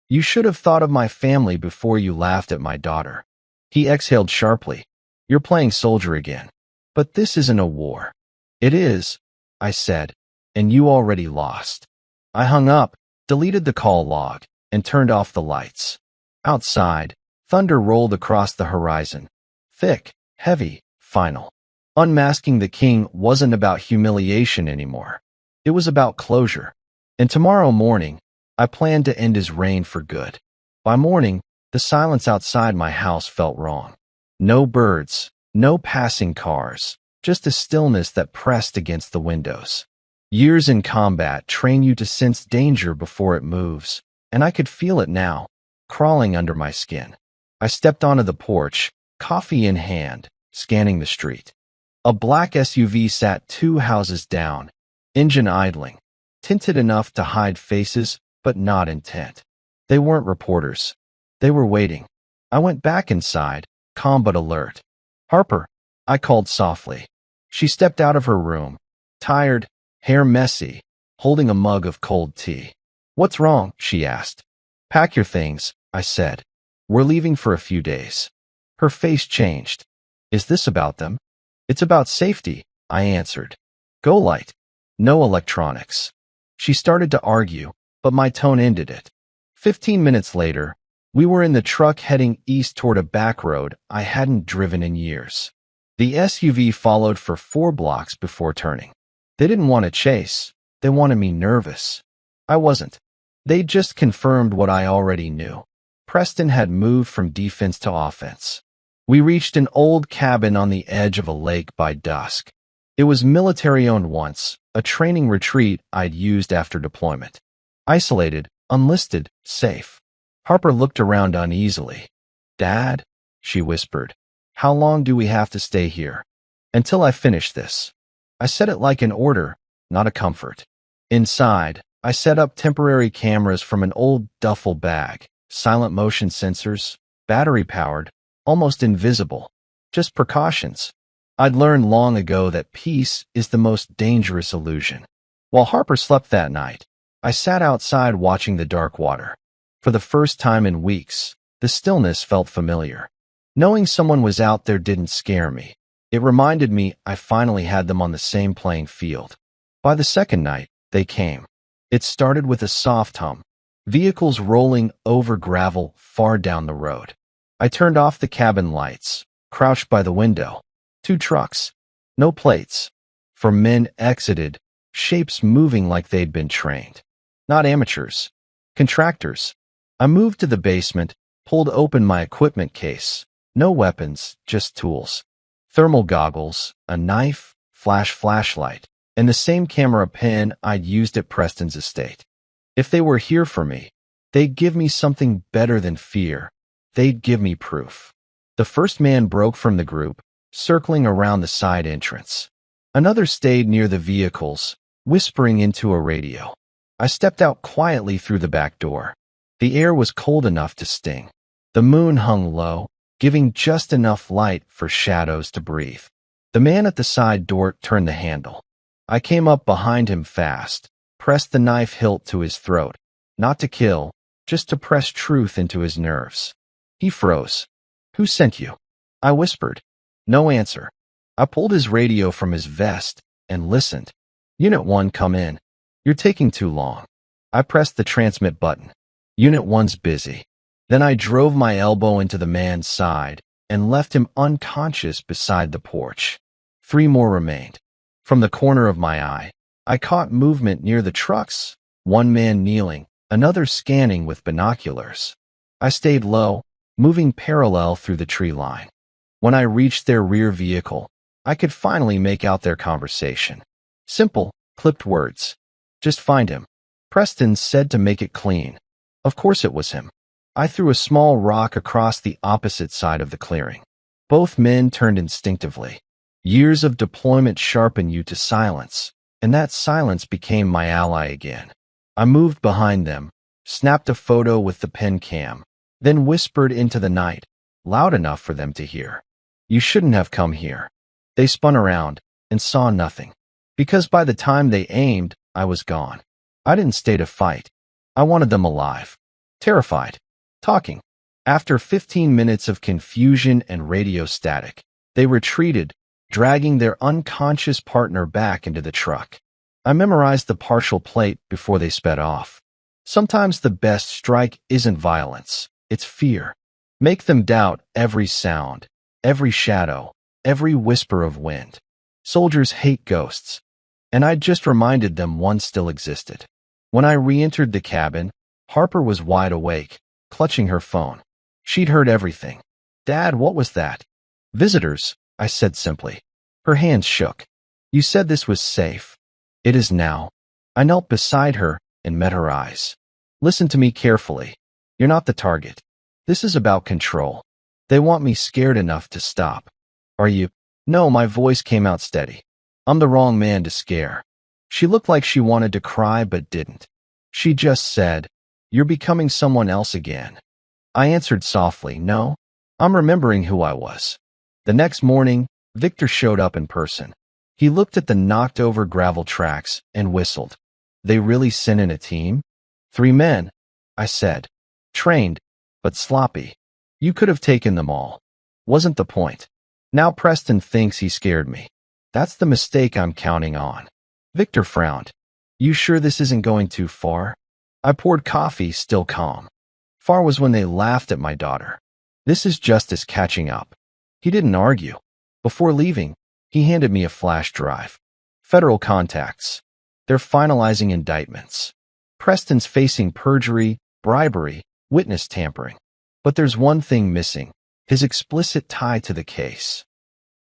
you should have thought of my family before you laughed at my daughter. He exhaled sharply. You're playing soldier again. But this isn't a war. It is, I said, and you already lost. I hung up, deleted the call log, and turned off the lights. Outside, thunder rolled across the horizon. Thick, heavy, final. Unmasking the king wasn't about humiliation anymore. It was about closure. And tomorrow morning, I planned to end his reign for good. By morning, the silence outside my house felt wrong. No birds, no passing cars, just a stillness that pressed against the windows. Years in combat train you to sense danger before it moves, and I could feel it now, crawling under my skin. I stepped onto the porch, coffee in hand, scanning the street. A black SUV sat 2 houses down, engine idling, tinted enough to hide faces, but not intent. They weren't reporters. They were waiting. I went back inside, calm but alert. Harper, I called softly. She stepped out of her room, tired, hair messy, holding a mug of cold tea. What's wrong? She asked. Pack your things, I said. We're leaving for a few days. Her face changed. Is this about them? It's about safety, I answered. Go light. No electronics. She started to argue, but my tone ended it. 15 minutes later, we were in the truck heading east toward a back road I hadn't driven in years. The SUV followed for 4 blocks before turning. They didn't want to chase. They wanted me nervous. I wasn't. They just confirmed what I already knew. Preston had moved from defense to offense. We reached an old cabin on the edge of a lake by dusk. It was military-owned once, a training retreat I'd used after deployment. Isolated, unlisted, safe. Harper looked around uneasily. Dad, she whispered, how long do we have to stay here? Until I finish this. I said it like an order, not a comfort. Inside, I set up temporary cameras from an old duffel bag, silent motion sensors, battery-powered, almost invisible. Just precautions. I'd learned long ago that peace is the most dangerous illusion. While Harper slept that night, I sat outside watching the dark water. For the first time in weeks, the stillness felt familiar. Knowing someone was out there didn't scare me. It reminded me I finally had them on the same playing field. By the second night, they came. It started with a soft hum, vehicles rolling over gravel far down the road. I turned off the cabin lights, crouched by the window. 2 trucks. No plates. For men exited, shapes moving like they'd been trained. Not amateurs. Contractors. I moved to the basement, pulled open my equipment case. No weapons, just tools. Thermal goggles, a knife, flashlight, and the same camera pen I'd used at Preston's estate. If they were here for me, they'd give me something better than fear. They'd give me proof. The first man broke from the group, circling around the side entrance. Another stayed near the vehicles, whispering into a radio. I stepped out quietly through the back door. The air was cold enough to sting. The moon hung low, giving just enough light for shadows to breathe. The man at the side door turned the handle. I came up behind him fast, pressed the knife hilt to his throat, not to kill, just to press truth into his nerves. He froze. Who sent you? I whispered. No answer. I pulled his radio from his vest and listened. Unit 1, come in. You're taking too long. I pressed the transmit button. Unit 1's busy. Then I drove my elbow into the man's side and left him unconscious beside the porch. 3 more remained. From the corner of my eye, I caught movement near the trucks, 1 man kneeling, another scanning with binoculars. I stayed low, moving parallel through the tree line. When I reached their rear vehicle, I could finally make out their conversation. Simple, clipped words. Just find him. Preston said to make it clean. Of course it was him. I threw a small rock across the opposite side of the clearing. Both men turned instinctively. Years of deployment sharpen you to silence, and that silence became my ally again. I moved behind them, snapped a photo with the pen cam, then whispered into the night, loud enough for them to hear. You shouldn't have come here. They spun around and saw nothing, because by the time they aimed, I was gone. I didn't stay to fight. I wanted them alive, terrified, talking. After 15 minutes of confusion and radio static, they retreated, dragging their unconscious partner back into the truck. I memorized the partial plate before they sped off. Sometimes the best strike isn't violence, it's fear. Make them doubt every sound, every shadow, every whisper of wind. Soldiers hate ghosts, and I just reminded them one still existed. When I re-entered the cabin, Harper was wide awake, clutching her phone. She'd heard everything. Dad, what was that? Visitors, I said simply. Her hands shook. You said this was safe. It is now. I knelt beside her and met her eyes. Listen to me carefully. You're not the target. This is about control. They want me scared enough to stop. Are you? No, my voice came out steady. I'm the wrong man to scare. She looked like she wanted to cry but didn't. She just said, You're becoming someone else again. I answered softly, No, I'm remembering who I was. The next morning, Victor showed up in person. He looked at the knocked-over gravel tracks and whistled. They really sent in a team? 3 men, I said. Trained, but sloppy. You could have taken them all. Wasn't the point. Now Preston thinks he scared me. That's the mistake I'm counting on. Victor frowned. You sure this isn't going too far? I poured coffee, still calm. Far was when they laughed at my daughter. This is justice catching up. He didn't argue. Before leaving, he handed me a flash drive. Federal contacts. They're finalizing indictments. Preston's facing perjury, bribery, witness tampering. But there's one thing missing, his explicit tie to the case.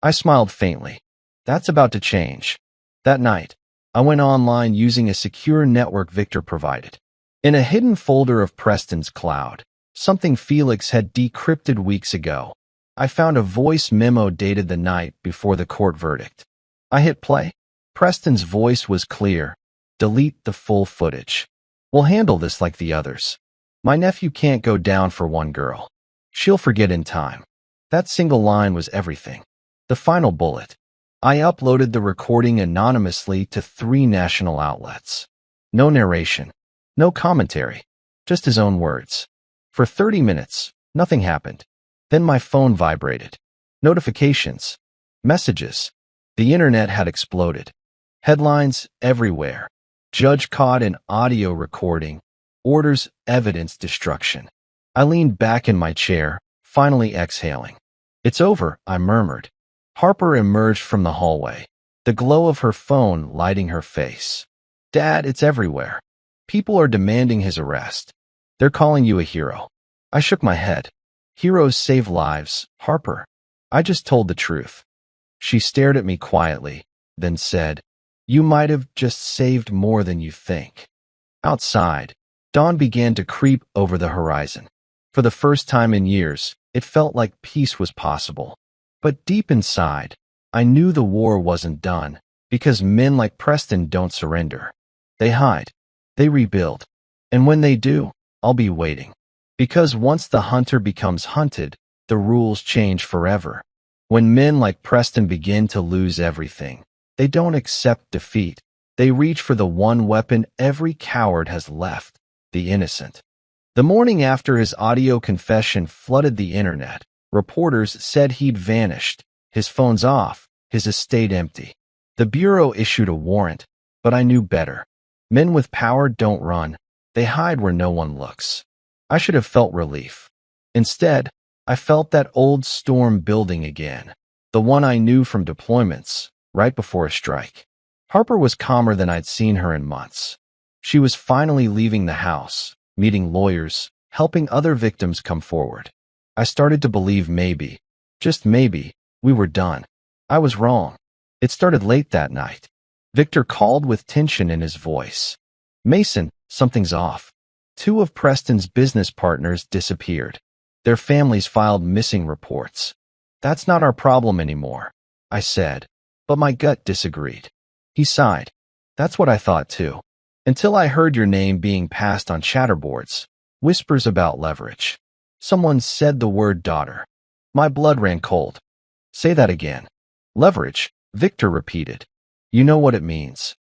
I smiled faintly. That's about to change. That night, I went online using a secure network Victor provided. In a hidden folder of Preston's cloud, something Felix had decrypted weeks ago, I found a voice memo dated the night before the court verdict. I hit play. Preston's voice was clear. Delete the full footage. We'll handle this like the others. My nephew can't go down for one girl. She'll forget in time. That single line was everything. The final bullet. I uploaded the recording anonymously to 3 national outlets. No narration. No commentary. Just his own words. For 30 minutes, nothing happened. Then my phone vibrated. Notifications. Messages. The internet had exploded. Headlines everywhere. Judge caught in audio recording. Orders evidence destruction. I leaned back in my chair, finally exhaling. It's over, I murmured. Harper emerged from the hallway, the glow of her phone lighting her face. Dad, it's everywhere. People are demanding his arrest. They're calling you a hero. I shook my head. Heroes save lives, Harper. I just told the truth. She stared at me quietly, then said, You might have just saved more than you think. Outside, dawn began to creep over the horizon. For the first time in years, it felt like peace was possible. But deep inside, I knew the war wasn't done, because men like Preston don't surrender. They hide. They rebuild. And when they do, I'll be waiting. Because once the hunter becomes hunted, the rules change forever. When men like Preston begin to lose everything, they don't accept defeat. They reach for the one weapon every coward has left, the innocent. The morning after his audio confession flooded the internet, reporters said he'd vanished, his phone's off, his estate empty. The Bureau issued a warrant, but I knew better. Men with power don't run. They hide where no one looks. I should have felt relief. Instead, I felt that old storm building again, the one I knew from deployments, right before a strike. Harper was calmer than I'd seen her in months. She was finally leaving the house, meeting lawyers, helping other victims come forward. I started to believe maybe, just maybe, we were done. I was wrong. It started late that night. Victor called with tension in his voice. Mason, something's off. 2 of Preston's business partners disappeared. Their families filed missing reports. That's not our problem anymore, I said, but my gut disagreed. He sighed. That's what I thought too. Until I heard your name being passed on chatterboards, whispers about leverage. Someone said the word daughter. My blood ran cold. Say that again. Leverage, Victor repeated. You know what it means.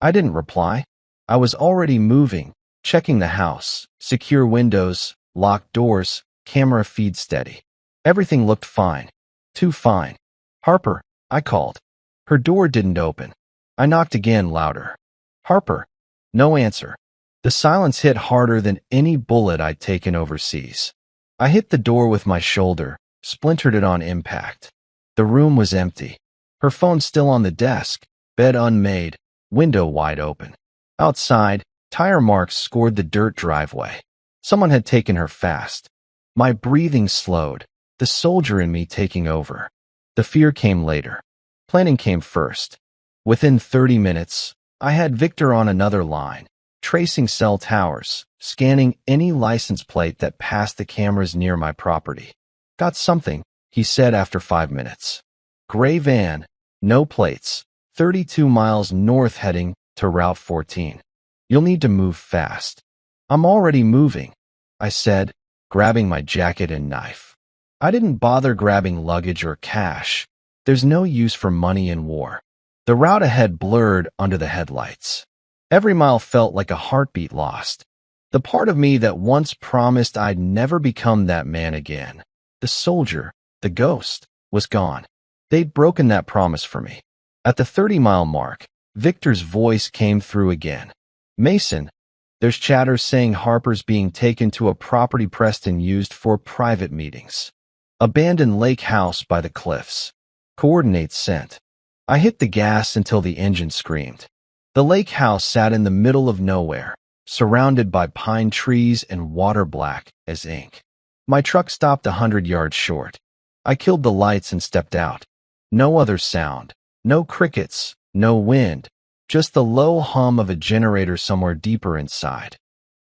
I didn't reply. I was already moving, checking the house, secure windows, locked doors, camera feed steady. Everything looked fine. Too fine. Harper, I called. Her door didn't open. I knocked again, louder. Harper. No answer. The silence hit harder than any bullet I'd taken overseas. I hit the door with my shoulder, splintered it on impact. The room was empty. Her phone still on the desk, bed unmade, window wide open. Outside, tire marks scored the dirt driveway. Someone had taken her fast. My breathing slowed, the soldier in me taking over. The fear came later. Planning came first. Within 30 minutes, I had Victor on another line, tracing cell towers, scanning any license plate that passed the cameras near my property. Got something, he said after 5 minutes. Gray van, no plates, 32 miles north heading to Route 14. You'll need to move fast. I'm already moving, I said, grabbing my jacket and knife. I didn't bother grabbing luggage or cash. There's no use for money in war. The route ahead blurred under the headlights. Every mile felt like a heartbeat lost. The part of me that once promised I'd never become that man again. The soldier, The ghost was gone. They'd broken that promise for me. At the 30-mile mark, Victor's voice came through again. Mason, there's chatter saying Harper's being taken to a property Preston used for private meetings. Abandoned lake house by the cliffs. Coordinates sent. I hit the gas until the engine screamed. The lake house sat in the middle of nowhere, surrounded by pine trees and water black as ink. My truck stopped 100 yards short. I killed the lights and stepped out. No other sound. No crickets. No wind. Just the low hum of a generator somewhere deeper inside.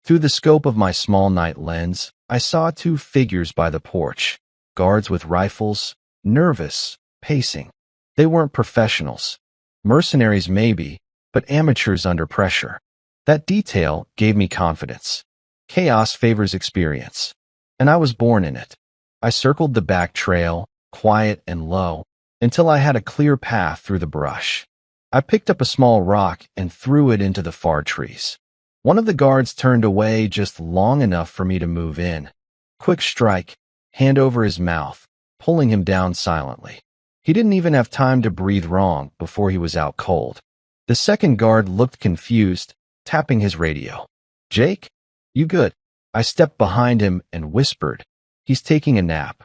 Through the scope of my small night lens, I saw two figures by the porch. Guards with rifles, nervous, pacing. They weren't professionals. Mercenaries maybe, but amateurs under pressure. That detail gave me confidence. Chaos favors experience. And I was born in it. I circled the back trail, quiet and low, until I had a clear path through the brush. I picked up a small rock and threw it into the far trees. One of the guards turned away just long enough for me to move in. Quick strike, hand over his mouth, pulling him down silently. He didn't even have time to breathe wrong before he was out cold. The second guard looked confused, tapping his radio. "Jake? You good?" I stepped behind him and whispered, "He's taking a nap,"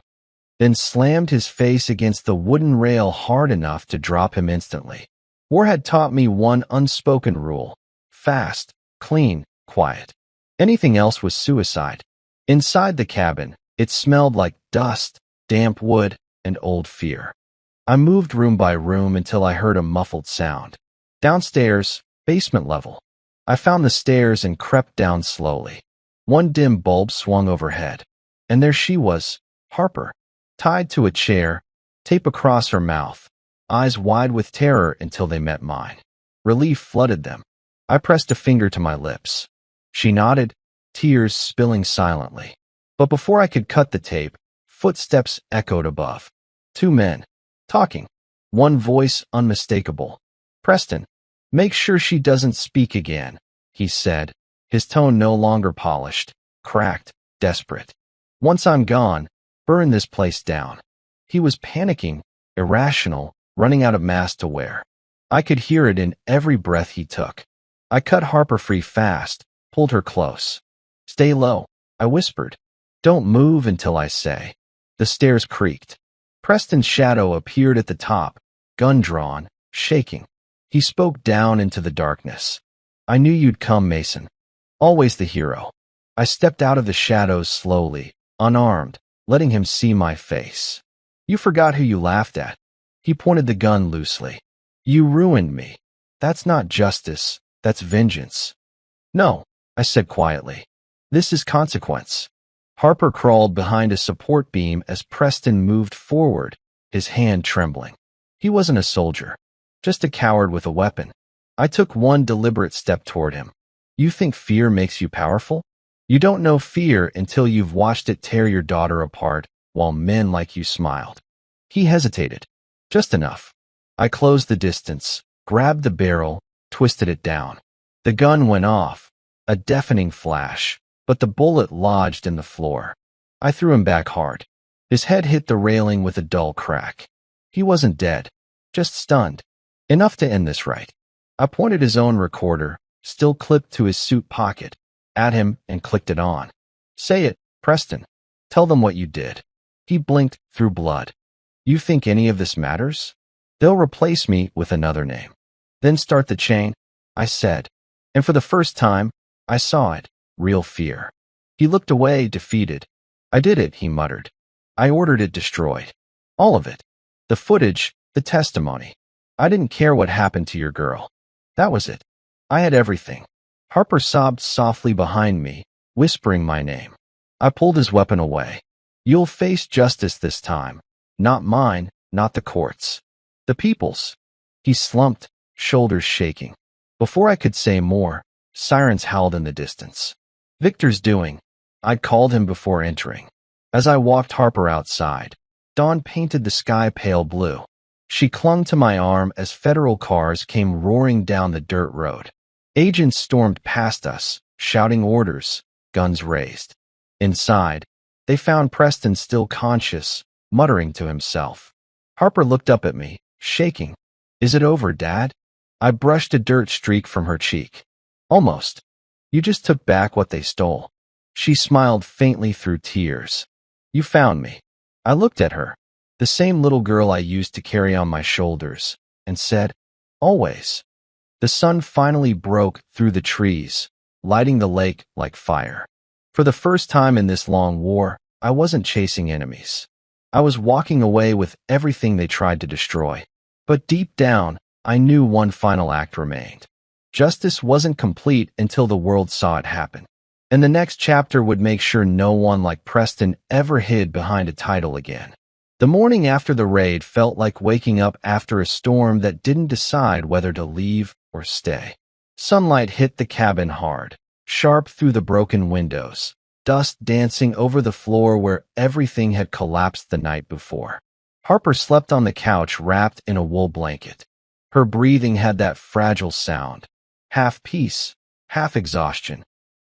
then slammed his face against the wooden rail hard enough to drop him instantly. War had taught me one unspoken rule: fast, clean, quiet. Anything else was suicide. Inside the cabin, it smelled like dust, damp wood, and old fear. I moved room by room until I heard a muffled sound. Downstairs, basement level. I found the stairs and crept down slowly. One dim bulb swung overhead. And there she was, Harper, tied to a chair, tape across her mouth, eyes wide with terror until they met mine. Relief flooded them. I pressed a finger to my lips. She nodded, tears spilling silently. But before I could cut the tape, footsteps echoed above. Two men, talking. One voice unmistakable. "Preston, make sure she doesn't speak again," he said, his tone no longer polished, cracked, desperate. "Once I'm gone, burn this place down." He was panicking, irrational, running out of masks to wear. I could hear it in every breath he took. I cut Harper free fast, pulled her close. "Stay low," I whispered. "Don't move until I say." The stairs creaked. Preston's shadow appeared at the top, gun drawn, shaking. He spoke down into the darkness. "I knew you'd come, Mason. Always the hero." I stepped out of the shadows slowly, unarmed, letting him see my face. "You forgot who you laughed at." He pointed the gun loosely. "You ruined me. That's not justice, that's vengeance." "No," I said quietly. "This is consequence." Harper crawled behind a support beam as Preston moved forward, his hand trembling. He wasn't a soldier, just a coward with a weapon. I took one deliberate step toward him. "You think fear makes you powerful? You don't know fear until you've watched it tear your daughter apart while men like you smiled." He hesitated. Just enough. I closed the distance, grabbed the barrel, twisted it down. The gun went off, a deafening flash, but the bullet lodged in the floor. I threw him back hard. His head hit the railing with a dull crack. He wasn't dead, just stunned. Enough to end this right. I pointed his own recorder, still clipped to his suit pocket, at him and clicked it on. "Say it, Preston. Tell them what you did." He blinked through blood. "You think any of this matters? They'll replace me with another name. Then start the chain," I said. And for the first time, I saw it, real fear. He looked away, defeated. "I did it," he muttered. "I ordered it destroyed. All of it. The footage, the testimony. I didn't care what happened to your girl. That was it. I had everything." Harper sobbed softly behind me, whispering my name. I pulled his weapon away. "You'll face justice this time. Not mine, not the courts. The people's." He slumped, shoulders shaking. Before I could say more, sirens howled in the distance. "Victor's doing." I'd called him before entering. As I walked Harper outside, dawn painted the sky pale blue. She clung to my arm as federal cars came roaring down the dirt road. Agents stormed past us, shouting orders, guns raised. Inside, they found Preston still conscious, muttering to himself. Harper looked up at me, shaking. "Is it over, Dad?" I brushed a dirt streak from her cheek. "Almost. You just took back what they stole." She smiled faintly through tears. "You found me." I looked at her, the same little girl I used to carry on my shoulders, and said, "Always." The sun finally broke through the trees, lighting the lake like fire. For the first time in this long war, I wasn't chasing enemies. I was walking away with everything they tried to destroy. But deep down, I knew one final act remained. Justice wasn't complete until the world saw it happen. And the next chapter would make sure no one like Preston ever hid behind a title again. The morning after the raid felt like waking up after a storm that didn't decide whether to leave or stay. Sunlight hit the cabin hard, sharp through the broken windows, dust dancing over the floor where everything had collapsed the night before. Harper slept on the couch wrapped in a wool blanket. Her breathing had that fragile sound, half peace, half exhaustion.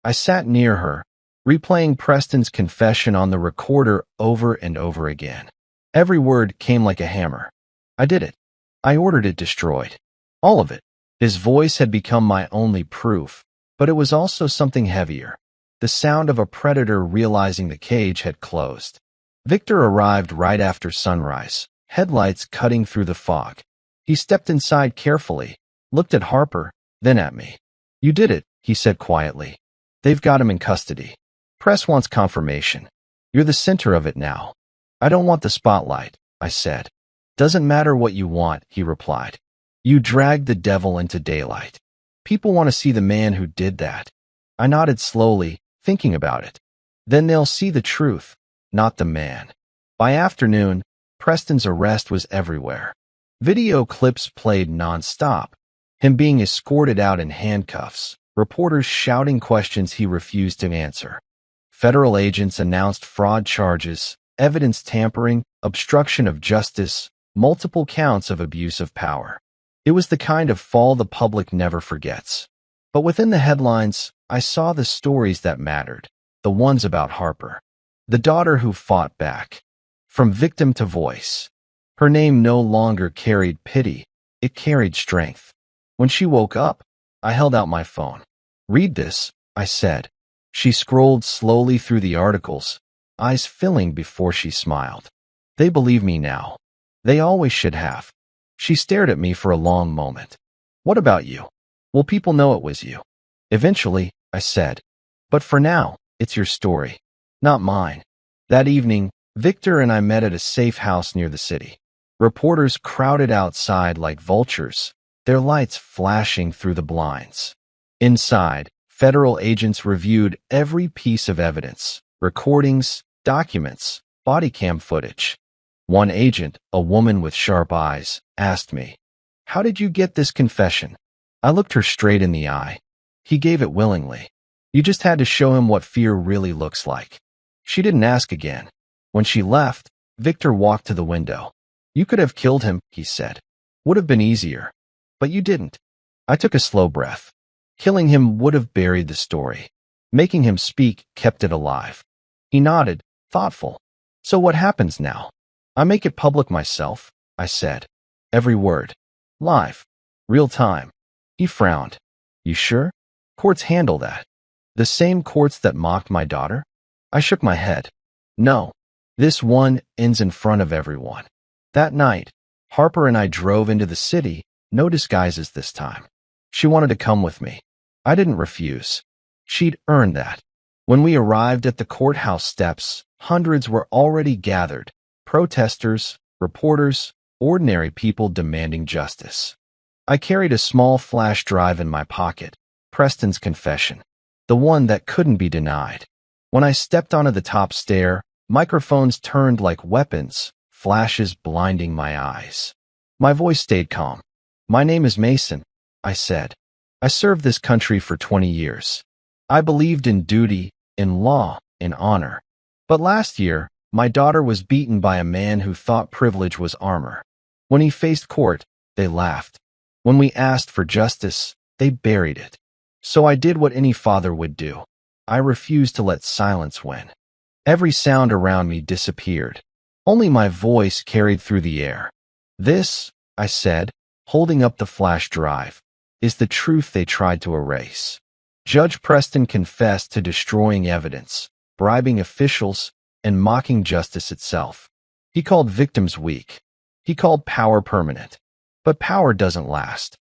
I sat near her, replaying Preston's confession on the recorder over and over again. Every word came like a hammer. I did it. I ordered it destroyed. All of it. His voice had become my only proof, but it was also something heavier. The sound of a predator realizing the cage had closed. Victor arrived right after sunrise, headlights cutting through the fog. He stepped inside carefully, looked at Harper, then at me. "You did it," he said quietly. "They've got him in custody. Press wants confirmation. You're the center of it now." "I don't want the spotlight," I said. "Doesn't matter what you want," he replied. "You dragged the devil into daylight. People want to see the man who did that." I nodded slowly, thinking about it. "Then they'll see the truth, not the man." By afternoon, Preston's arrest was everywhere. Video clips played non-stop, him being escorted out in handcuffs, reporters shouting questions he refused to answer. Federal agents announced fraud charges, evidence tampering, obstruction of justice, multiple counts of abuse of power. It was the kind of fall the public never forgets. But within the headlines, I saw the stories that mattered, the ones about Harper, the daughter who fought back. From victim to voice. Her name no longer carried pity, it carried strength. When she woke up, I held out my phone. "Read this," I said. She scrolled slowly through the articles, eyes filling before she smiled. "They believe me now. They always should have." She stared at me for a long moment. "What about you? Will people know it was you?" "Eventually," I said. "But for now, it's your story, not mine." That evening, Victor and I met at a safe house near the city. Reporters crowded outside like vultures, their lights flashing through the blinds. Inside, federal agents reviewed every piece of evidence, recordings, documents, body cam footage. One agent, a woman with sharp eyes, asked me, "How did you get this confession?" I looked her straight in the eye. "He gave it willingly. You just had to show him what fear really looks like." She didn't ask again. When she left, Victor walked to the window. "You could have killed him," he said. "Would have been easier. But you didn't." I took a slow breath. Killing him would have buried the story. Making him speak kept it alive. He nodded, thoughtful. "So what happens now?" "I make it public myself," I said. "Every word. Live. Real time." He frowned. "You sure? Courts handle that." "The same courts that mocked my daughter?" I shook my head. "No. This one ends in front of everyone." That night, Harper and I drove into the city, no disguises this time. She wanted to come with me. I didn't refuse. She'd earned that. When we arrived at the courthouse steps, hundreds were already gathered, protesters, reporters, ordinary people demanding justice. I carried a small flash drive in my pocket, Preston's confession, the one that couldn't be denied. When I stepped onto the top stair, microphones turned like weapons, flashes blinding my eyes. My voice stayed calm. "My name is Mason," I said. "I served this country for 20 years. I believed in duty, in law, in honor. But last year, my daughter was beaten by a man who thought privilege was armor. When he faced court, they laughed. When we asked for justice, they buried it. So I did what any father would do. I refused to let silence win." Every sound around me disappeared. Only my voice carried through the air. "This," I said, holding up the flash drive, "is the truth they tried to erase." Judge Preston confessed to destroying evidence, bribing officials, and mocking justice itself. He called victims weak. He called power permanent. But power doesn't last.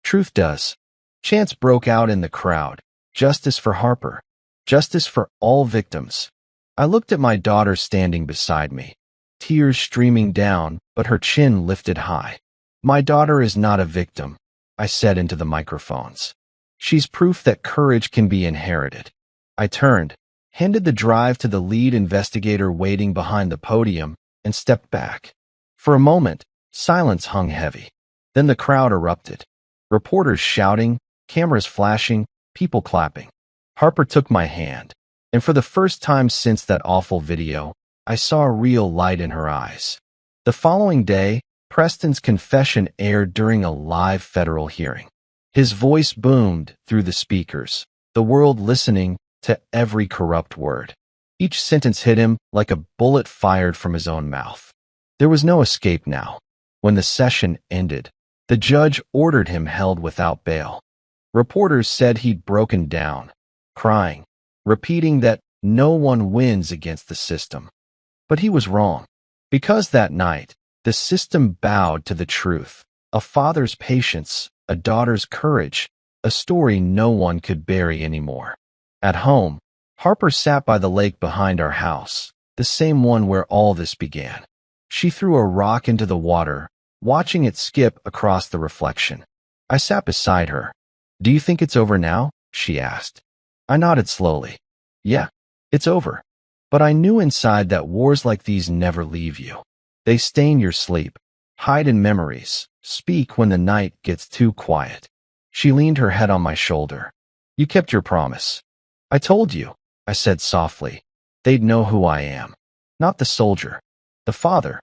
Truth does. Chants broke out in the crowd. Justice for Harper. Justice for all victims. I looked at my daughter standing beside me, tears streaming down, but her chin lifted high. "My daughter is not a victim," I said into the microphones. "She's proof that courage can be inherited." I turned, handed the drive to the lead investigator waiting behind the podium, and stepped back. For a moment, silence hung heavy. Then the crowd erupted. Reporters shouting, cameras flashing, people clapping. Harper took my hand, and for the first time since that awful video, I saw a real light in her eyes. The following day, Preston's confession aired during a live federal hearing. His voice boomed through the speakers, the world listening to every corrupt word. Each sentence hit him like a bullet fired from his own mouth. There was no escape now. When the session ended, the judge ordered him held without bail. Reporters said he'd broken down, crying, repeating that no one wins against the system. But he was wrong. Because that night, the system bowed to the truth. A father's patience, a daughter's courage, a story no one could bury anymore. At home, Harper sat by the lake behind our house, the same one where all this began. She threw a rock into the water, watching it skip across the reflection. I sat beside her. "Do you think it's over now?" she asked. I nodded slowly. "Yeah, it's over." But I knew inside that wars like these never leave you. They stain your sleep, hide in memories, speak when the night gets too quiet. She leaned her head on my shoulder. "You kept your promise." "I told you," I said softly. "They'd know who I am. Not the soldier. The father."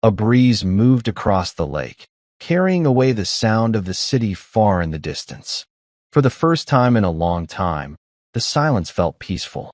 A breeze moved across the lake, carrying away the sound of the city far in the distance. For the first time in a long time, the silence felt peaceful.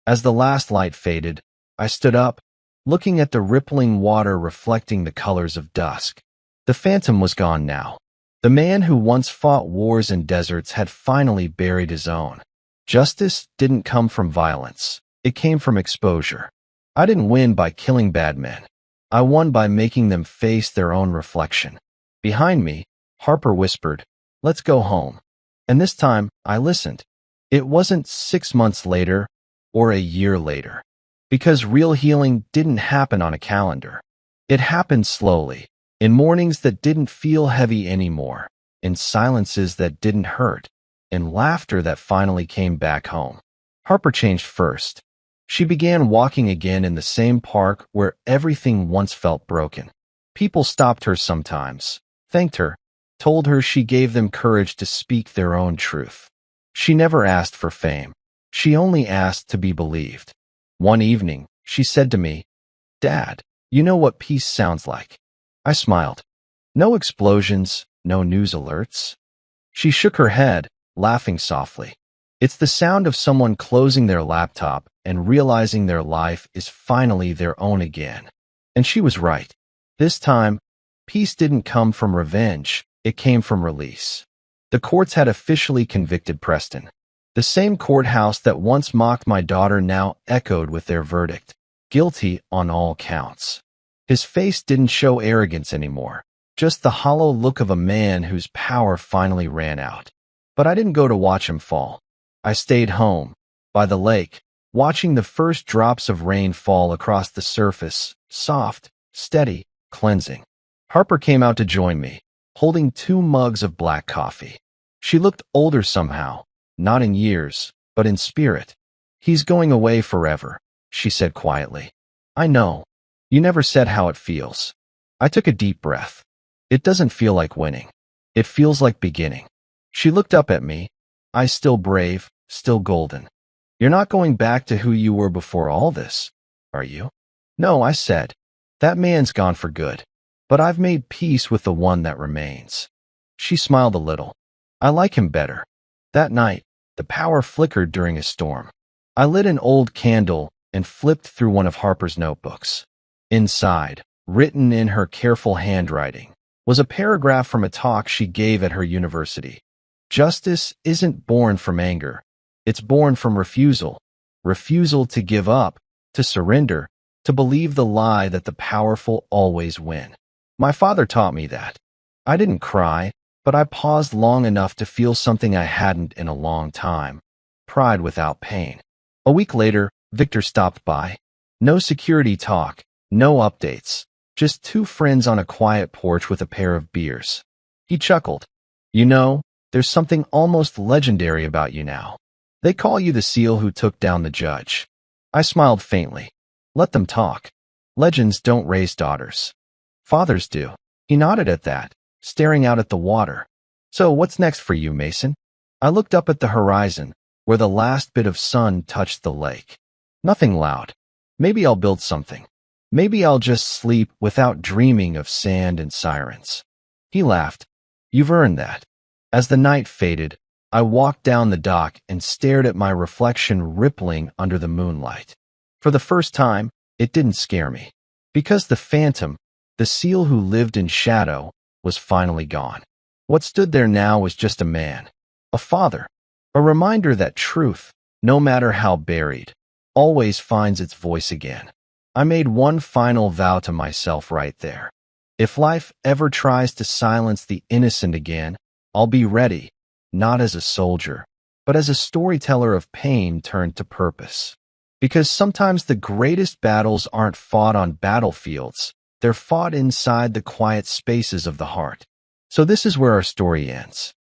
As the last light faded, I stood up, looking at the rippling water reflecting the colors of dusk. The phantom was gone now. The man who once fought wars in deserts had finally buried his own. Justice didn't come from violence. It came from exposure. I didn't win by killing bad men. I won by making them face their own reflection. Behind me, Harper whispered, "Let's go home." And this time, I listened. It wasn't 6 months later or a year later, because real healing didn't happen on a calendar. It happened slowly, in mornings that didn't feel heavy anymore, in silences that didn't hurt, in laughter that finally came back home. Harper changed first. She began walking again in the same park where everything once felt broken. People stopped her sometimes, thanked her, told her she gave them courage to speak their own truth. She never asked for fame. She only asked to be believed. One evening, she said to me, "Dad, you know what peace sounds like." I smiled. "No explosions, no news alerts." She shook her head, laughing softly. "It's the sound of someone closing their laptop and realizing their life is finally their own again." And she was right. This time, peace didn't come from revenge, it came from release. The courts had officially convicted Preston. The same courthouse that once mocked my daughter now echoed with their verdict. Guilty on all counts. His face didn't show arrogance anymore, just the hollow look of a man whose power finally ran out. But I didn't go to watch him fall. I stayed home, by the lake, watching the first drops of rain fall across the surface, soft, steady, cleansing. Harper came out to join me, holding 2 mugs of black coffee. She looked older somehow, not in years, but in spirit. "He's going away forever," she said quietly. "I know. You never said how it feels." I took a deep breath. "It doesn't feel like winning. It feels like beginning." She looked up at me, eyes still brave, still golden. "You're not going back to who you were before all this, are you?" "No," I said. "That man's gone for good. But I've made peace with the one that remains." She smiled a little. "I like him better." That night, the power flickered during a storm. I lit an old candle and flipped through one of Harper's notebooks. Inside, written in her careful handwriting, was a paragraph from a talk she gave at her university. Justice isn't born from anger. It's born from refusal. Refusal to give up, to surrender, to believe the lie that the powerful always win. My father taught me that. I didn't cry, but I paused long enough to feel something I hadn't in a long time. Pride without pain. A week later, Victor stopped by. No security talk, no updates. Just two friends on a quiet porch with a pair of beers. He chuckled. You know, there's something almost legendary about you now. They call you the seal who took down the judge. I smiled faintly. Let them talk. Legends don't raise daughters. Fathers do. He nodded at that, staring out at the water. So what's next for you, Mason? I looked up at the horizon, where the last bit of sun touched the lake. Nothing loud. Maybe I'll build something. Maybe I'll just sleep without dreaming of sand and sirens. He laughed. You've earned that. As the night faded, I walked down the dock and stared at my reflection rippling under the moonlight. For the first time, it didn't scare me. Because the phantom, the seal who lived in shadow, was finally gone. What stood there now was just a man, a father, a reminder that truth, no matter how buried, always finds its voice again. I made one final vow to myself right there. If life ever tries to silence the innocent again, I'll be ready, not as a soldier, but as a storyteller of pain turned to purpose. Because sometimes the greatest battles aren't fought on battlefields, they're fought inside the quiet spaces of the heart. So this is where our story ends.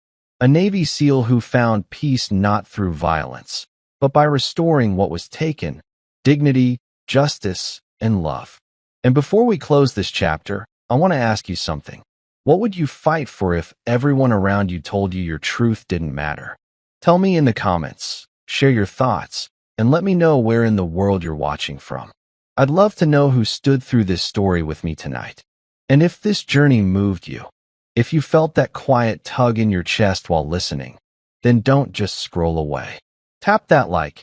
A Navy SEAL who found peace not through violence, but by restoring what was taken: dignity, justice, and love. And before we close this chapter, I want to ask you something. What would you fight for if everyone around you told you your truth didn't matter? Tell me in the comments, share your thoughts, and let me know where in the world you're watching from. I'd love to know who stood through this story with me tonight. And if this journey moved you, if you felt that quiet tug in your chest while listening, then don't just scroll away. Tap that like,